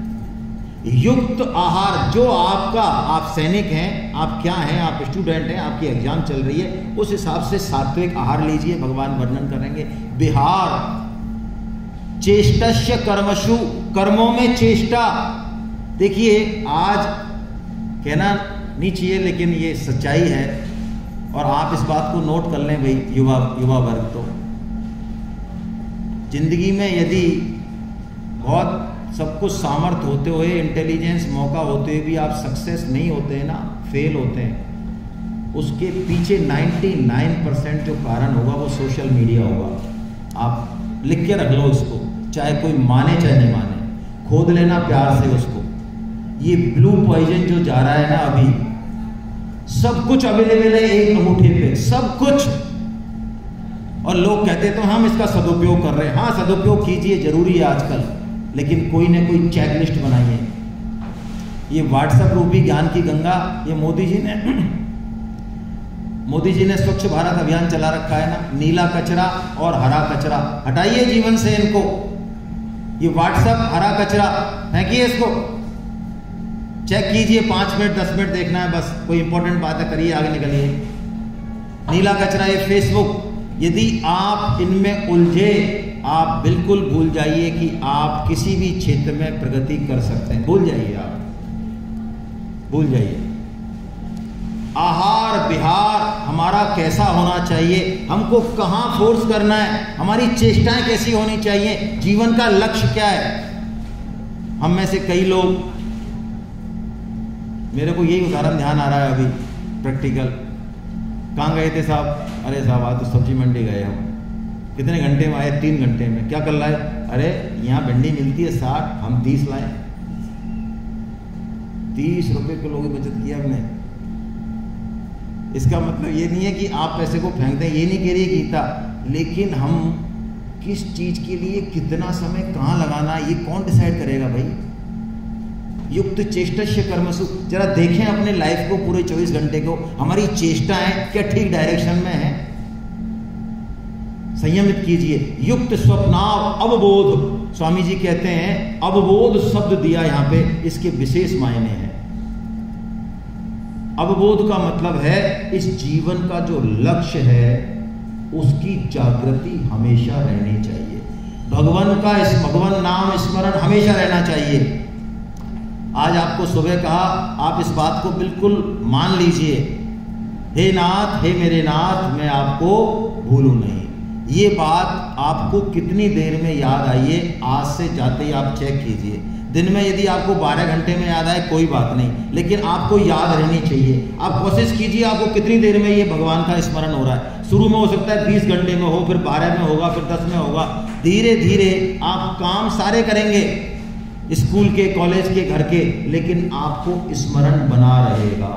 युक्त आहार, जो आपका, आप सैनिक हैं, आप क्या हैं, आप स्टूडेंट हैं, आपकी एग्जाम चल रही है, उस हिसाब से सात्विक आहार लीजिए। भगवान वर्णन करेंगे। बिहार चेष्टस्य कर्मशु, कर्मों में चेष्टा। देखिए आज कहना नहीं चाहिए लेकिन ये सच्चाई है, और आप इस बात को नोट कर लें भाई युवा वर्ग। तो जिंदगी में यदि बहुत सब कुछ सामर्थ्य होते हुए, इंटेलिजेंस मौका होते हुए भी आप सक्सेस नहीं होते हैं ना, फेल होते हैं, उसके पीछे 99% जो कारण होगा वो सोशल मीडिया होगा। आप लिख के रख लो इसको, चाहे कोई माने चाहे नहीं माने, खोद लेना प्यार से उसको। ये ब्लू पॉइजन जो जा रहा है ना अभी, सब कुछ अवेलेबल है एक अंगूठे पे, सब कुछ। और लोग कहते तो हम इसका सदुपयोग कर रहे हैं। हाँ, सदुपयोग कीजिए, जरूरी है आजकल, लेकिन कोई ना कोई चेकलिस्ट बनाइए। ये व्हाट्सएप रूपी ज्ञान की गंगा, ये मोदी जी ने स्वच्छ भारत अभियान चला रखा है ना, नीला कचरा और हरा कचरा हटाइए जीवन से इनको। ये व्हाट्सएप हरा कचरा फेंकिए, इसको चेक कीजिए, 5 मिनट 10 मिनट देखना है बस, कोई इंपॉर्टेंट बात है करिए, आगे निकलिए। नीला कचरा ये फेसबुक, यदि आप इनमें उलझे, आप बिल्कुल भूल जाइए कि आप किसी भी क्षेत्र में प्रगति कर सकते हैं। भूल जाइए, आप भूल जाइए। आहार विहार हमारा कैसा होना चाहिए, हमको कहाँ फोर्स करना है, हमारी चेष्टाएं कैसी होनी चाहिए, जीवन का लक्ष्य क्या है। हम में से कई लोग, मेरे को यही उदाहरण ध्यान आ रहा है अभी प्रैक्टिकल। कहाँ गए थे साहब? अरे साहब आज तो सब्जी मंडी गए हम। कितने घंटे में आए? 3 घंटे में। क्या कर लाए? अरे यहाँ भिंडी मिलती है 60, हम 30 लाए। 30 रुपए किलो की बचत की हमने। इसका मतलब ये नहीं है कि आप पैसे को फेंक दें, ये नहीं कह रही गीता, लेकिन हम किस चीज के लिए कितना समय कहाँ लगाना है ये कौन डिसाइड करेगा भाई। युक्त चेष्टस्य कर्मसु, जरा देखें अपने लाइफ को, पूरे 24 घंटे को, हमारी चेष्टाएं क्या ठीक डायरेक्शन में है? संयमित कीजिए। युक्त स्वप्नाव अवबोध, स्वामी जी कहते हैं अवबोध शब्द दिया यहां पे, इसके विशेष मायने हैं। अवबोध का मतलब है इस जीवन का जो लक्ष्य है उसकी जागृति हमेशा रहनी चाहिए। भगवान नाम स्मरण हमेशा रहना चाहिए। आज आपको सुबह कहा, आप इस बात को बिल्कुल मान लीजिए, हे नाथ, हे मेरे नाथ, मैं आपको भूलूं नहीं। ये बात आपको कितनी देर में याद आई है? आज से जाते ही आप चेक कीजिए। दिन में यदि आपको 12 घंटे में याद आए कोई बात नहीं, लेकिन आपको याद रहनी चाहिए। आप कोशिश कीजिए आपको कितनी देर में ये भगवान का स्मरण हो रहा है। शुरू में हो सकता है 20 घंटे में हो, फिर 12 में होगा, फिर 10 में होगा। धीरे धीरे आप काम सारे करेंगे, स्कूल के, कॉलेज के, घर के, लेकिन आपको स्मरण बना रहेगा।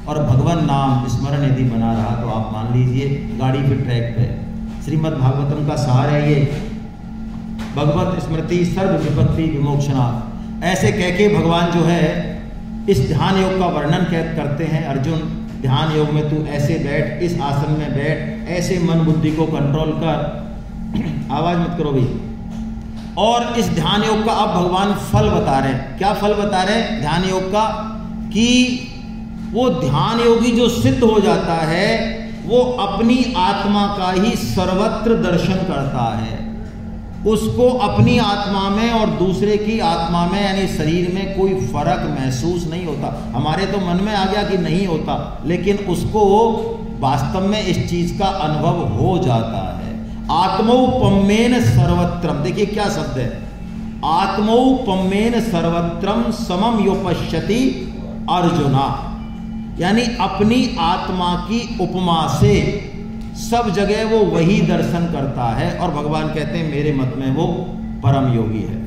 और भगवान नाम स्मरण यदि बना रहा तो आप मान लीजिए गाड़ी फिर ट्रैक पे। श्रीमद् भागवतम का सार है ये, भगवत स्मृति सर्व विपत्ति विमोक्षणात्। ऐसे कह के भगवान जो है इस ध्यान योग का वर्णन करते हैं। अर्जुन, ध्यान योग में तू ऐसे बैठ, इस आसन में बैठ, ऐसे मन बुद्धि को कंट्रोल कर। आवाज मत करो भाई। और इस ध्यान योग का अब भगवान फल बता रहे हैं। क्या फल बता रहे हैं ध्यान योग का? कि वो ध्यान योगी जो सिद्ध हो जाता है वो अपनी आत्मा का ही सर्वत्र दर्शन करता है। उसको अपनी आत्मा में और दूसरे की आत्मा में यानी शरीर में कोई फर्क महसूस नहीं होता। हमारे तो मन में आ गया कि नहीं होता, लेकिन उसको वास्तव में इस चीज का अनुभव हो जाता है। आत्मौपम्येन सर्वत्रम, देखिए क्या शब्द है, आत्मौपम्येन सर्वत्रम समम यो पश्यति अर्जुना, यानी अपनी आत्मा की उपमा से सब जगह वो वही दर्शन करता है। और भगवान कहते हैं मेरे मत में वो परम योगी है।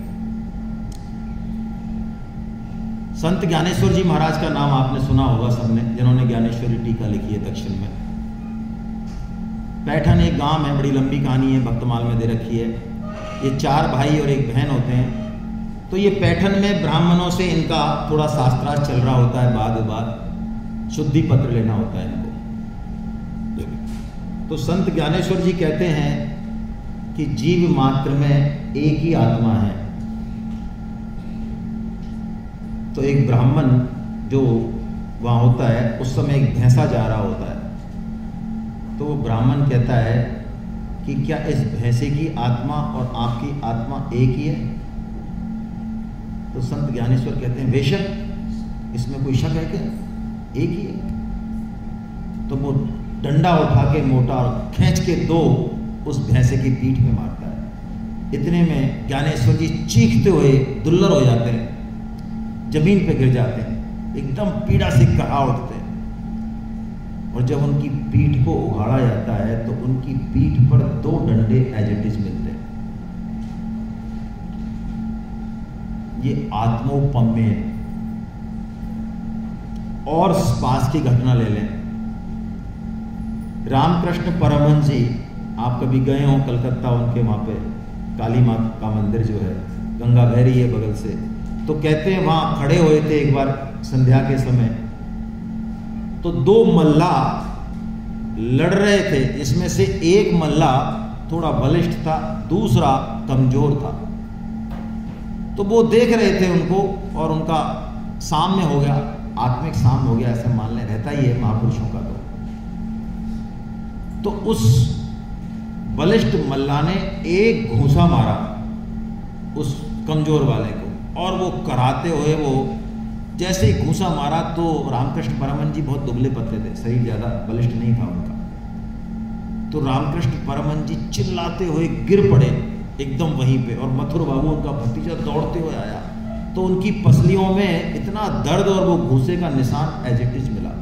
संत ज्ञानेश्वर जी महाराज का नाम आपने सुना होगा सबने, जिन्होंने ज्ञानेश्वरी टीका लिखी है दक्षिण में। पैठन एक गांव है, बड़ी लंबी कहानी है, भक्तमाल में दे रखी है। ये 4 भाई और एक बहन होते हैं। तो ये पैठन में ब्राह्मणों से इनका थोड़ा शास्त्रार्थ चल रहा होता है, बाद शुद्धि पत्र लेना होता है इनको। तो संत ज्ञानेश्वर जी कहते हैं कि जीव मात्र में एक ही आत्मा है। तो एक ब्राह्मण जो वहाँ होता है, उस समय एक भैंसा जा रहा होता है, तो वो ब्राह्मण कहता है कि क्या इस भैंसे की आत्मा और आपकी आत्मा एक ही है? तो संत ज्ञानेश्वर कहते हैं बेशक, इसमें कोई शक है क्या? एक ही है। तो वो डंडा उठा के मोटा और खींच के दो उस भैंसे की पीठ में मारता है। इतने में ज्ञानेश्वर जी चीखते हुए दुल्लर हो जाते हैं, जमीन पे गिर जाते हैं, एकदम पीड़ा से कहा उठते हैं। और जब उनकी पीठ को उघाड़ा जाता है तो उनकी पीठ पर 2 डंडे एज इट इज मिलते हैं। ये आत्मोपम्य है। और पास की घटना ले लें, रामकृष्ण परमहंस जी, आप कभी गए हो कलकत्ता, उनके वहाँ पे काली माँ का मंदिर जो है, गंगा बह रही है बगल से, तो कहते हैं वहाँ खड़े हुए थे एक बार संध्या के समय, तो 2 मल्ला लड़ रहे थे, जिसमें से एक मल्ला थोड़ा बलिष्ठ था, दूसरा कमजोर था। तो वो देख रहे थे उनको और उनका साम्य हो गया, आत्मिक साम्य हो गया, ऐसे मान ले, रहता ही है महापुरुषों का। तो उस बलिष्ठ मल्ला ने एक घूंसा मारा उस कमजोर वाले को, और वो कराते हुए वो जैसे ही घूंसा मारा तो रामकृष्ण परमहंस जी बहुत दुबले पतले थे, शरीर ज़्यादा बलिष्ठ नहीं था उनका। तो रामकृष्ण परमहंस जी चिल्लाते हुए गिर पड़े एकदम वहीं पे, और मथुर बाबू उनका भतीजा दौड़ते हुए आया, तो उनकी पसलियों में इतना दर्द और वो घूंसे का निशान एज इट इज मिला।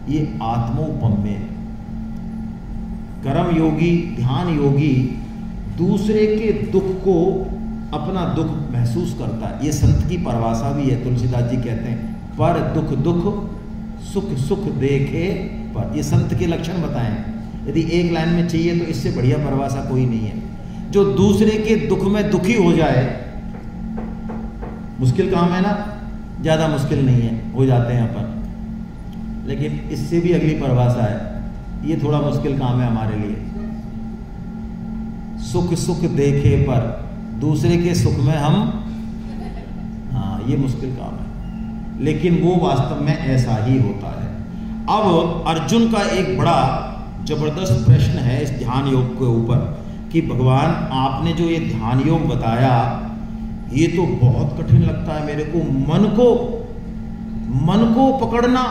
ये आत्मोपम्य। कर्म योगी, ध्यान योगी दूसरे के दुख को अपना दुख महसूस करता है। ये संत की परिभाषा भी है। तुलसीदास जी कहते हैं पर दुख दुख सुख सुख देखे पर। ये संत के लक्षण बताएं। यदि एक लाइन में चाहिए तो इससे बढ़िया परिभाषा कोई नहीं है। जो दूसरे के दुख में दुखी हो जाए, मुश्किल काम है ना, ज़्यादा मुश्किल नहीं है, हो जाते हैं अपन, लेकिन इससे भी अगली परिभाषा है, ये थोड़ा मुश्किल काम है हमारे लिए। सुख सुख देखे पर, दूसरे के सुख में हम, हाँ ये मुश्किल काम है, लेकिन वो वास्तव में ऐसा ही होता है। अब अर्जुन का एक बड़ा जबरदस्त प्रश्न है इस ध्यान योग के ऊपर कि भगवान आपने जो ये ध्यान योग बताया, ये तो बहुत कठिन लगता है मेरे को, मन को पकड़ना।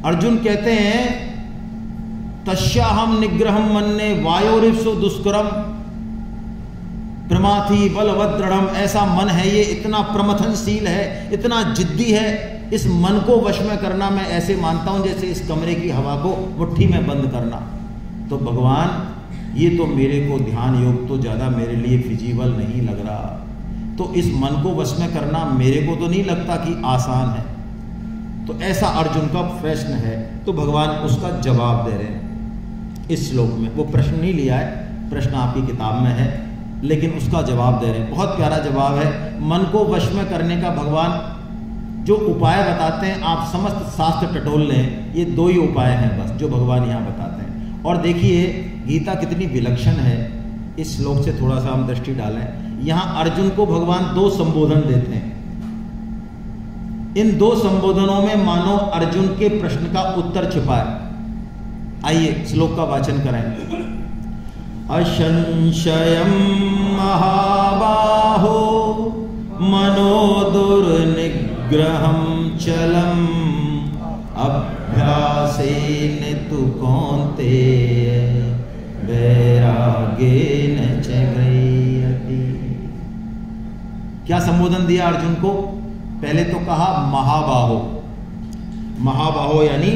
अर्जुन कहते हैं तस्याहम निग्रहम मन्ने वायोरिप्सो दुष्करम प्रमाथि बलवद्दृढ़म। ऐसा मन है ये, इतना प्रमथनशील है, इतना जिद्दी है, इस मन को वश में करना मैं ऐसे मानता हूं जैसे इस कमरे की हवा को मुट्ठी में बंद करना। तो भगवान ये तो मेरे को ध्यान योग तो ज़्यादा मेरे लिए फिजिबल नहीं लग रहा, तो इस मन को वश में करना मेरे को तो नहीं लगता कि आसान है। तो ऐसा अर्जुन का प्रश्न है, तो भगवान उसका जवाब दे रहे हैं इस श्लोक में। वो प्रश्न नहीं लिया है, प्रश्न आपकी किताब में है, लेकिन उसका जवाब दे रहे हैं। बहुत प्यारा जवाब है। मन को वश में करने का भगवान जो उपाय बताते हैं, आप समस्त शास्त्र टटोल लें, ये 2 ही उपाय हैं बस जो भगवान यहाँ बताते हैं। और देखिए गीता कितनी विलक्षण है, इस श्लोक से थोड़ा सा हम दृष्टि डालें। यहाँ अर्जुन को भगवान 2 संबोधन देते हैं। इन 2 संबोधनों में मानो अर्जुन के प्रश्न का उत्तर छिपा है। आइए श्लोक का वाचन करें। असंशयं महाबाहो मनो दुर्निग्रहं चलम् अभ्यासेन तु कौन्तेय वैराग्येन च गृह्यति। क्या संबोधन दिया अर्जुन को? पहले तो कहा महाबाहो। महाबाहो यानी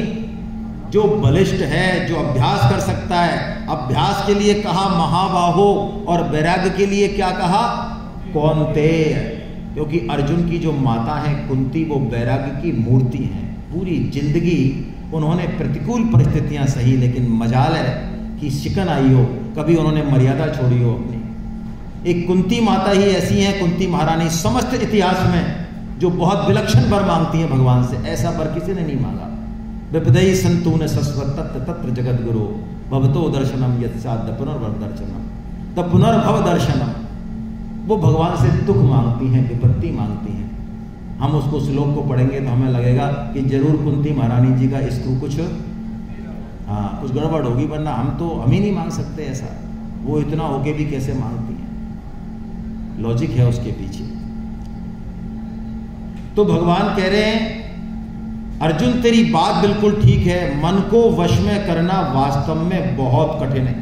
जो बलिष्ठ है, जो अभ्यास कर सकता है। अभ्यास के लिए कहा महाबाहो, और वैराग्य के लिए क्या कहा? कौन्तेय। क्योंकि अर्जुन की जो माता है कुंती, वो वैराग्य की मूर्ति है। पूरी जिंदगी उन्होंने प्रतिकूल परिस्थितियां सही, लेकिन मजाल है कि शिकन आई हो, कभी उन्होंने मर्यादा छोड़ी हो अपनी। एक कुंती माता ही ऐसी है, कुंती महारानी, समस्त इतिहास में जो बहुत विलक्षण वर मांगती है भगवान से। ऐसा वर किसी ने नहीं मांगा। विपदई संतून सस्वत तत्र तत्र जगत गुरु भवतो दर्शनम यत्साद्य पुनर्वर दर्शनम। तब पुनर्भव दर्शनम, वो भगवान से दुख मांगती हैं, विपत्ति मांगती हैं। हम उसको श्लोक को पढ़ेंगे तो हमें लगेगा कि जरूर कुंती महारानी जी का इसको कुछ कुछ गड़बड़ होगी, वरना हम ही नहीं मांग सकते ऐसा। वो इतना होके भी कैसे मांगती हैं, लॉजिक है उसके पीछे। तो भगवान कह रहे हैं अर्जुन तेरी बात बिल्कुल ठीक है, मन को वश में करना वास्तव में बहुत कठिन है।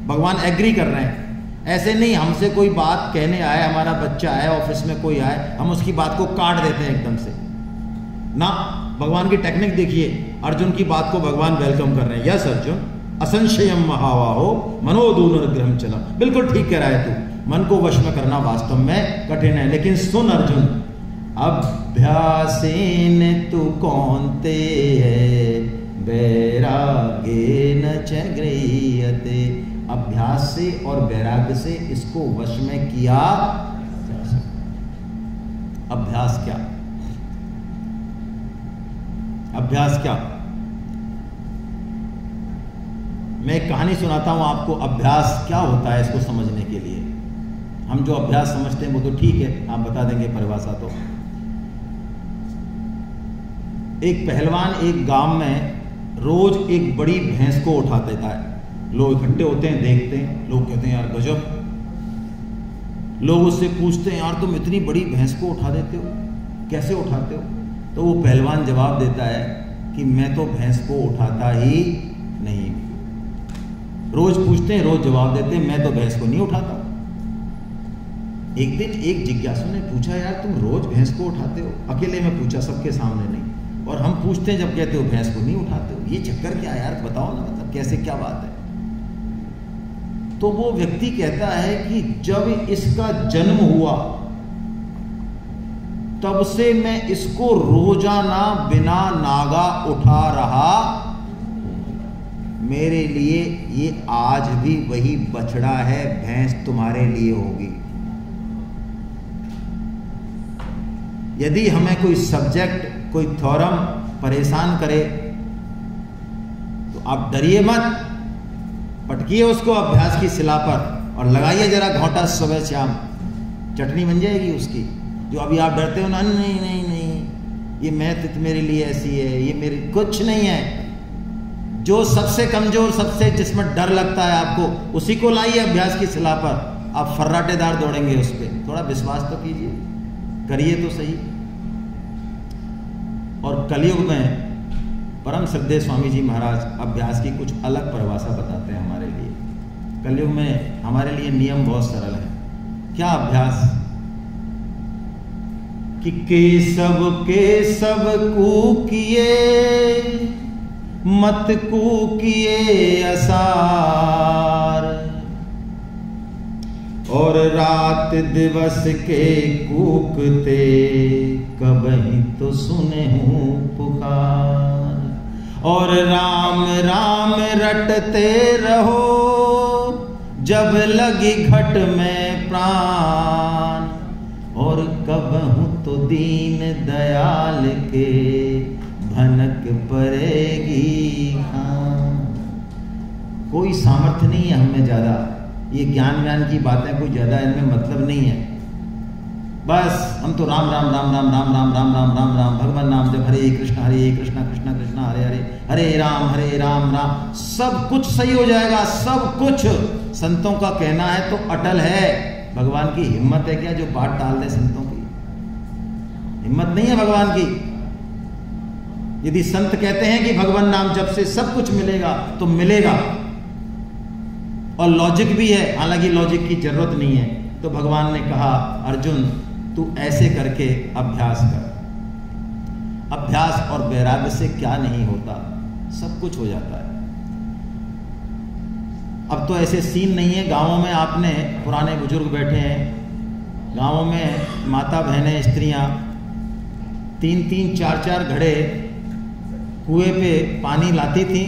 भगवान एग्री कर रहे हैं। ऐसे नहीं हमसे कोई बात कहने आए, हमारा बच्चा आए, ऑफिस में कोई आए, हम उसकी बात को काट देते हैं एकदम से ना। भगवान की टेक्निक देखिए, अर्जुन की बात को भगवान वेलकम कर रहे हैं। यस अर्जुन, असंशयम महाबाहो मनोदूनोर्ग्रहम चलम, बिल्कुल ठीक कह रहा है तू, मन को वश में करना वास्तव में कठिन है। लेकिन सुन अर्जुन, अभ्यासेन तु कौन्तेय वैराग्येन च गृह्यते, अभ्यास से और वैराग्य से इसको वश में किया जा सकता। अभ्यास क्या? अभ्यास क्या? मैं एक कहानी सुनाता हूं आपको। अभ्यास क्या होता है इसको समझने के लिए। हम जो अभ्यास समझते हैं वो तो ठीक है, आप बता देंगे परिभाषा। तो एक पहलवान एक गांव में रोज एक बड़ी भैंस को उठा देता है। लोग इकट्ठे होते हैं, देखते हैं, लोग कहते हैं यार गजब। लोग उससे पूछते हैं यार तुम इतनी बड़ी भैंस को उठा देते हो, कैसे उठाते हो? तो वो पहलवान जवाब देता है कि मैं तो भैंस को उठाता ही नहीं। रोज पूछते हैं, रोज जवाब देते हैं मैं तो भैंस को नहीं उठाता। एक दिन एक जिज्ञासु ने पूछा यार तुम रोज भैंस को उठाते हो? अकेले में पूछा, सबके सामने नहीं। और हम पूछते हैं जब कहते हो भैंस को नहीं उठाते हो, ये चक्कर क्या है यार, बताओ ना, मतलब कैसे, क्या बात है? तो वो व्यक्ति कहता है कि जब इसका जन्म हुआ तब से मैं इसको रोजाना बिना नागा उठा रहा, मेरे लिए ये आज भी वही बछड़ा है, भैंस तुम्हारे लिए होगी। यदि हमें कोई सब्जेक्ट, कोई थ्योरम परेशान करे तो आप डरिए मत, पटकिए उसको अभ्यास की शिला पर और लगाइए जरा घोंटा सुबह शाम, चटनी बन जाएगी उसकी। जो अभी आप डरते हो ना, नहीं नहीं नहीं ये मैथ मेरे लिए ऐसी है, ये मेरे, कुछ नहीं है। जो सबसे कमजोर, सबसे जिसमें डर लगता है आपको, उसी को लाइए अभ्यास की शिला पर, आप फर्राटेदार दौड़ेंगे उस पर। थोड़ा विश्वास तो कीजिए, करिए तो सही। और कलयुग में परम श्रद्धेय स्वामी जी महाराज अभ्यास की कुछ अलग परिभाषा बताते हैं हमारे लिए। कलयुग में हमारे लिए नियम बहुत सरल है। क्या अभ्यास? कि केशव कूकिए मत कूकिए असार, और रात दिवस के कूकते कबही तो सुने हूँ पुकार। और राम राम रटते रहो जब लगी घट में प्राण, और कबहू तो दीन दयाल के भनक पड़ेगी खां। कोई सामर्थ्य नहीं है हमें ज्यादा, ये ज्ञान व्यान की बातें कोई ज्यादा इनमें मतलब नहीं है। बस हम तो राम राम राम राम राम राम राम राम राम राम भगवान नाम जब हरे कृष्ण कृष्ण कृष्ण हरे हरे, हरे राम राम, सब कुछ सही हो जाएगा। सब कुछ संतों का कहना है तो अटल है। भगवान की हिम्मत है क्या जो बात टाल दे? संतों की हिम्मत नहीं है भगवान की। यदि संत कहते हैं कि भगवान नाम जप से सब कुछ मिलेगा तो मिलेगा, और लॉजिक भी है, हालांकि लॉजिक की जरूरत नहीं है। तो भगवान ने कहा अर्जुन तू ऐसे करके अभ्यास कर। अभ्यास और वैराग्य से क्या नहीं होता, सब कुछ हो जाता है। अब तो ऐसे सीन नहीं है गांवों में, आपने पुराने बुजुर्ग बैठे हैं गांवों में, माता बहनें स्त्रियां 3-3 4-4 घड़े कुएं पे पानी लाती थी,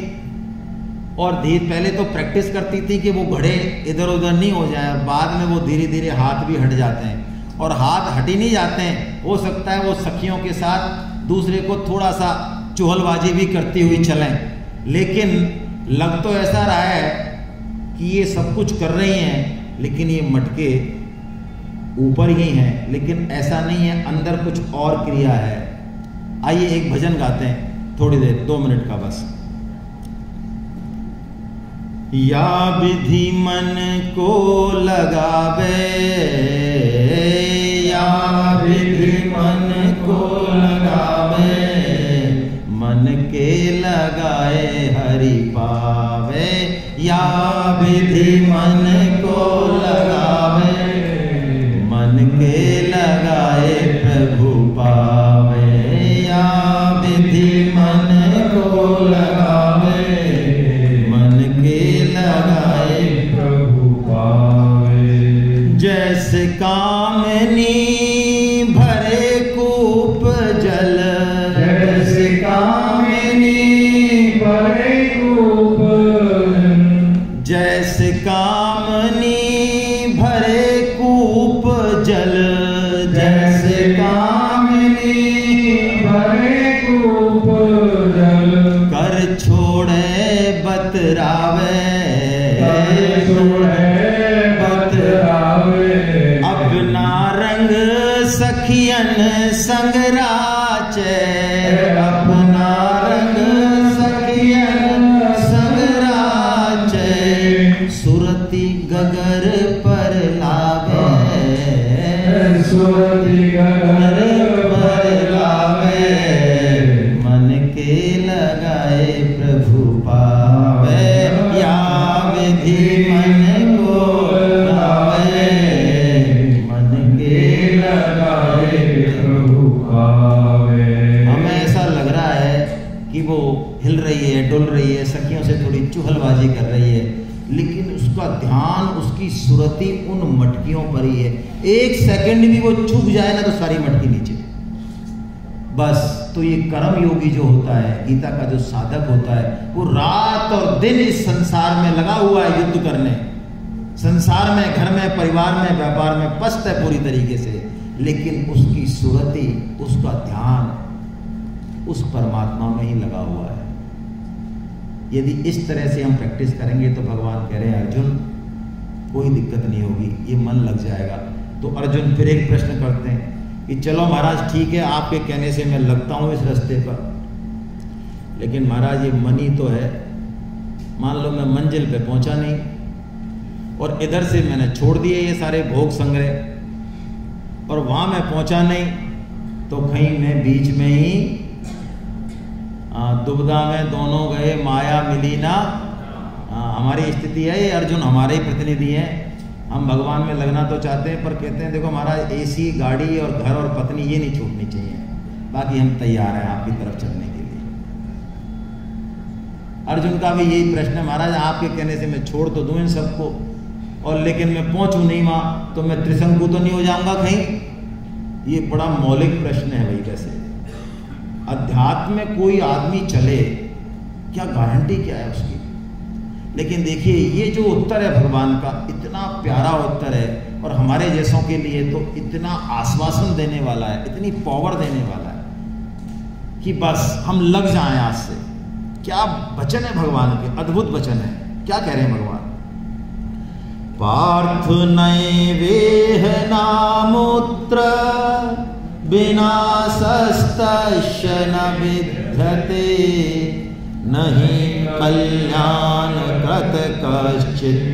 और धीरे पहले तो प्रैक्टिस करती थी कि वो घड़े इधर उधर नहीं हो जाए, और बाद में वो धीरे धीरे हाथ भी हट जाते हैं। और हाथ हट ही नहीं जाते हैं, हो सकता है वो सखियों के साथ दूसरे को थोड़ा सा चुहलबाजी भी करती हुई चलें, लेकिन लग तो ऐसा रहा है कि ये सब कुछ कर रही हैं, लेकिन ये मटके ऊपर ही हैं, लेकिन ऐसा नहीं है, अंदर कुछ और क्रिया है। आइए एक भजन गाते हैं थोड़ी देर, 2 मिनट का बस। या विधि मन को लगावे, या विधि मन को लगावे, मन के लगाए हरि पावे। या विधि मन को लगावे, मन के लगाए प्रभु पावे। या विधि मन को लगावे, मन के लगाए प्रभु पावे। जैसे कामनी भरे कूप जल, जैसे कामिनी भरे कूप, जैसे कामनी भरे कूप जल, जैसे कामिनी भरे कूप जल, कर छोड़े बतरावे, कर छोड़े बतरावे। अपना रंग सखियन संग राचे, अपना रंग सखियन संग राचे। सुरति गगर पर लावे, सुरति गगर पर लावे, मन के लगाए प्रभु पावे। या विधि मन को लावे, मन के लगाए प्रभु पावे। हमें ऐसा लग रहा है कि वो हिल रही है, डुल रही है, सखियों से थोड़ी चुहलबाजी कर रही है, लेकिन उसका ध्यान, उसकी सुरति उन मटकियों पर ही है। 1 सेकंड भी वो चूक जाए ना तो सारी मटकी नीचे बस। तो ये कर्म योगी जो होता है, गीता का जो साधक होता है, वो रात और दिन इस संसार में लगा हुआ है युद्ध करने। संसार में, घर में, परिवार में, व्यापार में पस्त है पूरी तरीके से, लेकिन उसकी सुरति, उसका ध्यान उस परमात्मा में ही लगा हुआ है। यदि इस तरह से हम प्रैक्टिस करेंगे तो भगवान कह रहे हैं अर्जुन कोई दिक्कत नहीं होगी, ये मन लग जाएगा। तो अर्जुन फिर एक प्रश्न करते हैं कि चलो महाराज ठीक है, आपके कहने से मैं लगता हूँ इस रास्ते पर, लेकिन महाराज ये मन ही तो है। मान लो मैं मंजिल पे पहुंचा नहीं और इधर से मैंने छोड़ दिए ये सारे भोग संग्रह, और वहां मैं पहुंचा नहीं तो कहीं मैं बीच में ही दुविधा में दोनों गए, माया मिली ना। हमारी स्थिति है ये। अर्जुन हमारे ही प्रतिनिधि हैं। हम भगवान में लगना तो चाहते हैं, पर कहते हैं देखो महाराज एसी गाड़ी और घर और पत्नी ये नहीं छूटनी चाहिए, बाकी हम तैयार हैं आपकी तरफ चलने के लिए। अर्जुन का भी यही प्रश्न है, महाराज आपके कहने से मैं छोड़ तो दूं इन सबको, और लेकिन मैं पहुंचूं नहीं वहां तो मैं त्रिशंकु तो नहीं हो जाऊंगा कहीं। ये बड़ा मौलिक प्रश्न है भाई। वैसे अध्यात्म में कोई आदमी चले, क्या गारंटी क्या है उसकी? लेकिन देखिए ये जो उत्तर है भगवान का, इतना प्यारा उत्तर है, और हमारे जैसों के लिए तो इतना आश्वासन देने वाला है, इतनी पावर देने वाला है कि बस हम लग जाएं आज से। क्या वचन है भगवान के, अद्भुत वचन है। क्या कह रहे हैं भगवान? पार्थ नैवेह नामुत्र विनाशस्तस्य न विद्यते, नहीं कल्याण कृत कश्चित्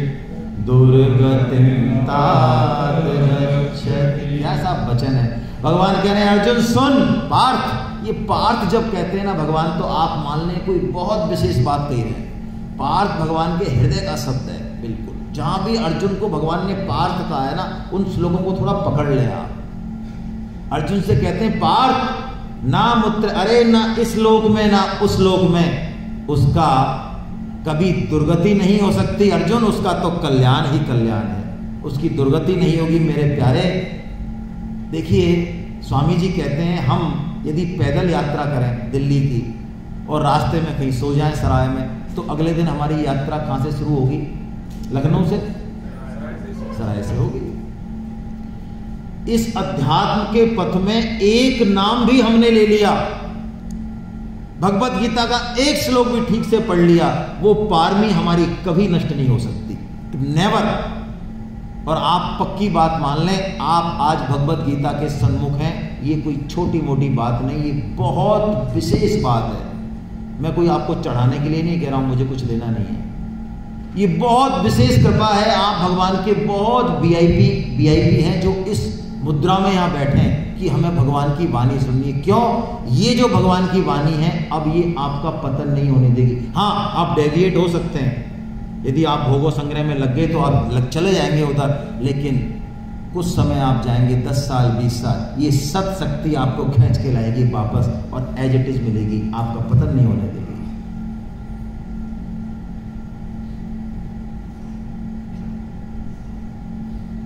दुर्गतिं तात गच्छति। ऐसा वचन है। भगवान कह रहे हैं अर्जुन सुन, पार्थ। ये पार्थ जब कहते हैं ना भगवान, तो आप मान लें कोई बहुत विशेष बात कही है। पार्थ भगवान के हृदय का शब्द है। बिल्कुल जहां भी अर्जुन को भगवान ने पार्थ कहा है ना, उन श्लोकों को थोड़ा पकड़ ले आप। अर्जुन से कहते हैं पार्थ ना मुत्र, अरे ना इस लोक में ना उस लोक में उसका कभी दुर्गति नहीं हो सकती अर्जुन, उसका तो कल्याण ही कल्याण है, उसकी दुर्गति नहीं होगी मेरे प्यारे। देखिए स्वामी जी कहते हैं हम यदि पैदल यात्रा करें दिल्ली की और रास्ते में कहीं सो जाएं सराय में, तो अगले दिन हमारी यात्रा कहाँ से शुरू होगी? लखनऊ से, सराय से होगी। इस अध्यात्म के पथ में एक नाम भी हमने ले लिया, भगवत गीता का एक श्लोक भी ठीक से पढ़ लिया, वो पारमी हमारी कभी नष्ट नहीं हो सकती। नेवर। और आप पक्की बात मान लें, आप आज भगवत गीता के सन्मुख हैं। ये कोई छोटी मोटी बात नहीं, ये बहुत विशेष बात है। मैं कोई आपको चढ़ाने के लिए नहीं कह रहा हूँ, मुझे कुछ देना नहीं है। ये बहुत विशेष कृपा है, आप भगवान के बहुत वीआईपी हैं जो इस मुद्रा में यहाँ बैठे हैं कि हमें भगवान की वाणी सुननी है। क्यों? ये जो भगवान की वाणी है, अब ये आपका पतन नहीं होने देगी। हाँ, आप डेविएट हो सकते हैं, यदि आप भोगो संग्रह में लग गए तो आप चले जाएंगे उधर, लेकिन कुछ समय आप जाएंगे, 10 साल 20 साल, ये सत शक्ति आपको खींच के लाएगी वापस और एज इट इज मिलेगी, आपका पतन नहीं होने देगी।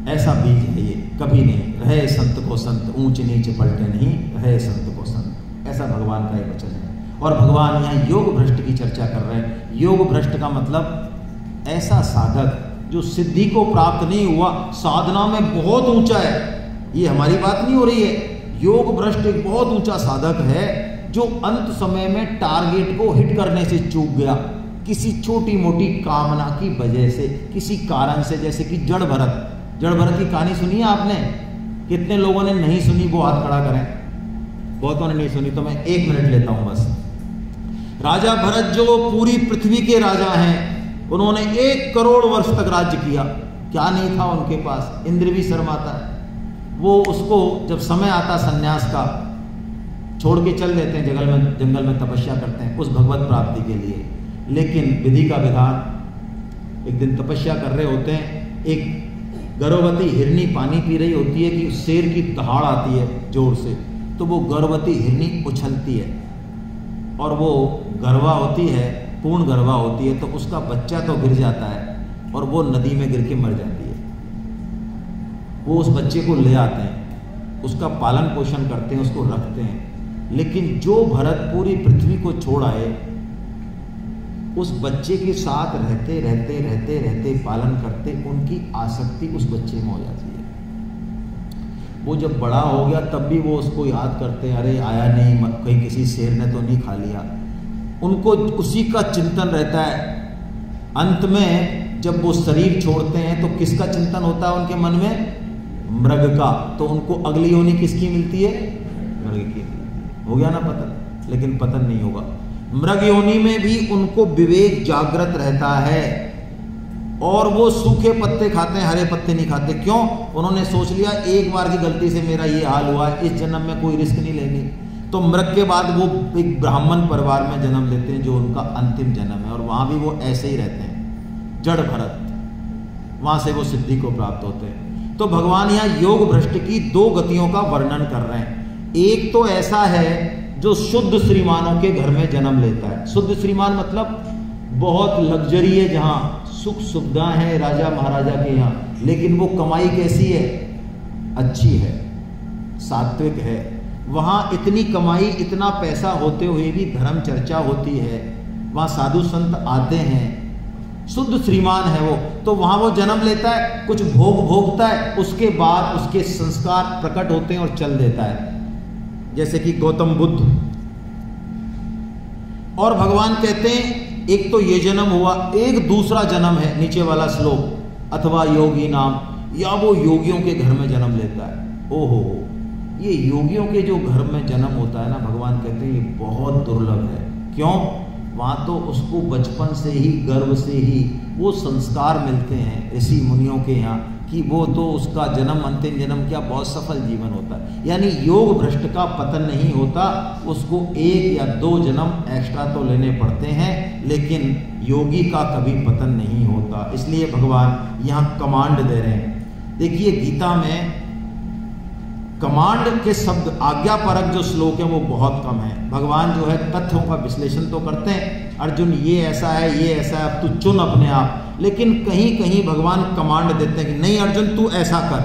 ऐसा बीज है ये, कभी नहीं। रहे संत को संत, ऊंच नीच पलटे नहीं, रहे संत को संत, ऐसा भगवान का एक वचन है। और भगवान यहाँ योग भ्रष्ट की चर्चा कर रहे हैं। योग भ्रष्ट का मतलब ऐसा साधक जो सिद्धि को प्राप्त नहीं हुआ, साधना में बहुत ऊंचा है, ये हमारी बात नहीं हो रही है। योग भ्रष्ट एक बहुत ऊंचा साधक है जो अंत समय में टारगेट को हिट करने से चूक गया, किसी छोटी मोटी कामना की वजह से, किसी कारण से। जैसे कि जड़ भरत की कहानी सुनी है आपने? कितने लोगों ने नहीं सुनी, वो हाथ खड़ा करें। बहुतों ने नहीं सुनी, तो मैं 1 मिनट लेता हूं बस। राजा भरत जो पूरी पृथ्वी के राजा हैं, उन्होंने 1 करोड़ वर्ष तक राज्य किया। क्या नहीं था उनके पास? इंद्र भी शर्माता है। वो उसको जब समय आता संन्यास का, छोड़ के चल देते हैं, जंगल में तपस्या करते हैं उस भगवत प्राप्ति के लिए। लेकिन विधि का विधान, एक दिन तपस्या कर रहे होते हैं, एक गर्भवती हिरनी पानी पी रही होती है कि शेर की दहाड़ आती है जोर से, तो वो गर्भवती हिरनी उछलती है और वो गर्वा होती है, पूर्ण गर्भा होती है, तो उसका बच्चा तो गिर जाता है और वो नदी में गिर के मर जाती है। वो उस बच्चे को ले आते हैं, उसका पालन पोषण करते हैं, उसको रखते हैं। लेकिन जो भरत पूरी पृथ्वी को छोड़ आए, उस बच्चे के साथ रहते रहते रहते रहते पालन करते, उनकी आसक्ति उस बच्चे में हो जाती है। वो जब बड़ा हो गया तब भी वो उसको याद करते हैं, अरे आया नहीं, कहीं किसी शेर ने तो नहीं खा लिया। उनको उसी का चिंतन रहता है। अंत में जब वो शरीर छोड़ते हैं तो किसका चिंतन होता है उनके मन में? मृग का। तो उनको अगली योनि किसकी मिलती है? मृग की। हो गया ना पतन? लेकिन पतन नहीं होगा। मृग योनि में भी उनको विवेक जागृत रहता है और वो सूखे पत्ते खाते हैं, हरे पत्ते नहीं खाते। क्यों? उन्होंने सोच लिया एक बार की गलती से मेरा ये हाल हुआ है, इस जन्म में कोई रिस्क नहीं लेंगे। तो मृग के बाद वो एक ब्राह्मण परिवार में जन्म लेते हैं जो उनका अंतिम जन्म है, और वहां भी वो ऐसे ही रहते हैं, जड़ भरत। वहां से वो सिद्धि को प्राप्त होते हैं। तो भगवान यहाँ योग भ्रष्ट की 2 गतियों का वर्णन कर रहे हैं। एक तो ऐसा है जो शुद्ध श्रीमानों के घर में जन्म लेता है। शुद्ध श्रीमान मतलब बहुत लग्जरी है, जहां सुख सुविधा है राजा महाराजा के यहाँ, लेकिन वो कमाई कैसी है? अच्छी है, सात्विक है। वहां इतनी कमाई, इतना पैसा होते हुए भी धर्म चर्चा होती है, वहां साधु संत आते हैं, शुद्ध श्रीमान है वो। तो वहां वो जन्म लेता है, कुछ भोगता है, उसके बाद उसके संस्कार प्रकट होते हैं और चल देता है, जैसे कि गौतम बुद्ध। और भगवान कहते हैं एक तो ये जन्म हुआ, एक दूसरा जन्म है नीचे वाला श्लोक, अथवा योगी नाम, या वो योगियों के घर में जन्म लेता है। ओहो, ये योगियों के जो घर में जन्म होता है ना, भगवान कहते हैं ये बहुत दुर्लभ है। क्यों? वहां तो उसको बचपन से ही, गर्भ से ही वो संस्कार मिलते हैं ऋषि मुनियों के यहाँ कि वो तो उसका जन्म, अंतिम जन्म क्या बहुत सफल जीवन होता है। यानी योग भ्रष्ट का पतन नहीं होता, उसको 1 या 2 जन्म एक्स्ट्रा तो लेने पड़ते हैं, लेकिन योगी का कभी पतन नहीं होता। इसलिए भगवान यहाँ कमांड दे रहे हैं। देखिए गीता में कमांड के शब्द, आज्ञापरक जो श्लोक है वो बहुत कम है। भगवान जो है तथ्यों का विश्लेषण तो करते हैं, अर्जुन ये ऐसा है, ये ऐसा है, अब तू चुन अपने आप। लेकिन कहीं कहीं भगवान कमांड देते हैं कि नहीं अर्जुन तू ऐसा कर।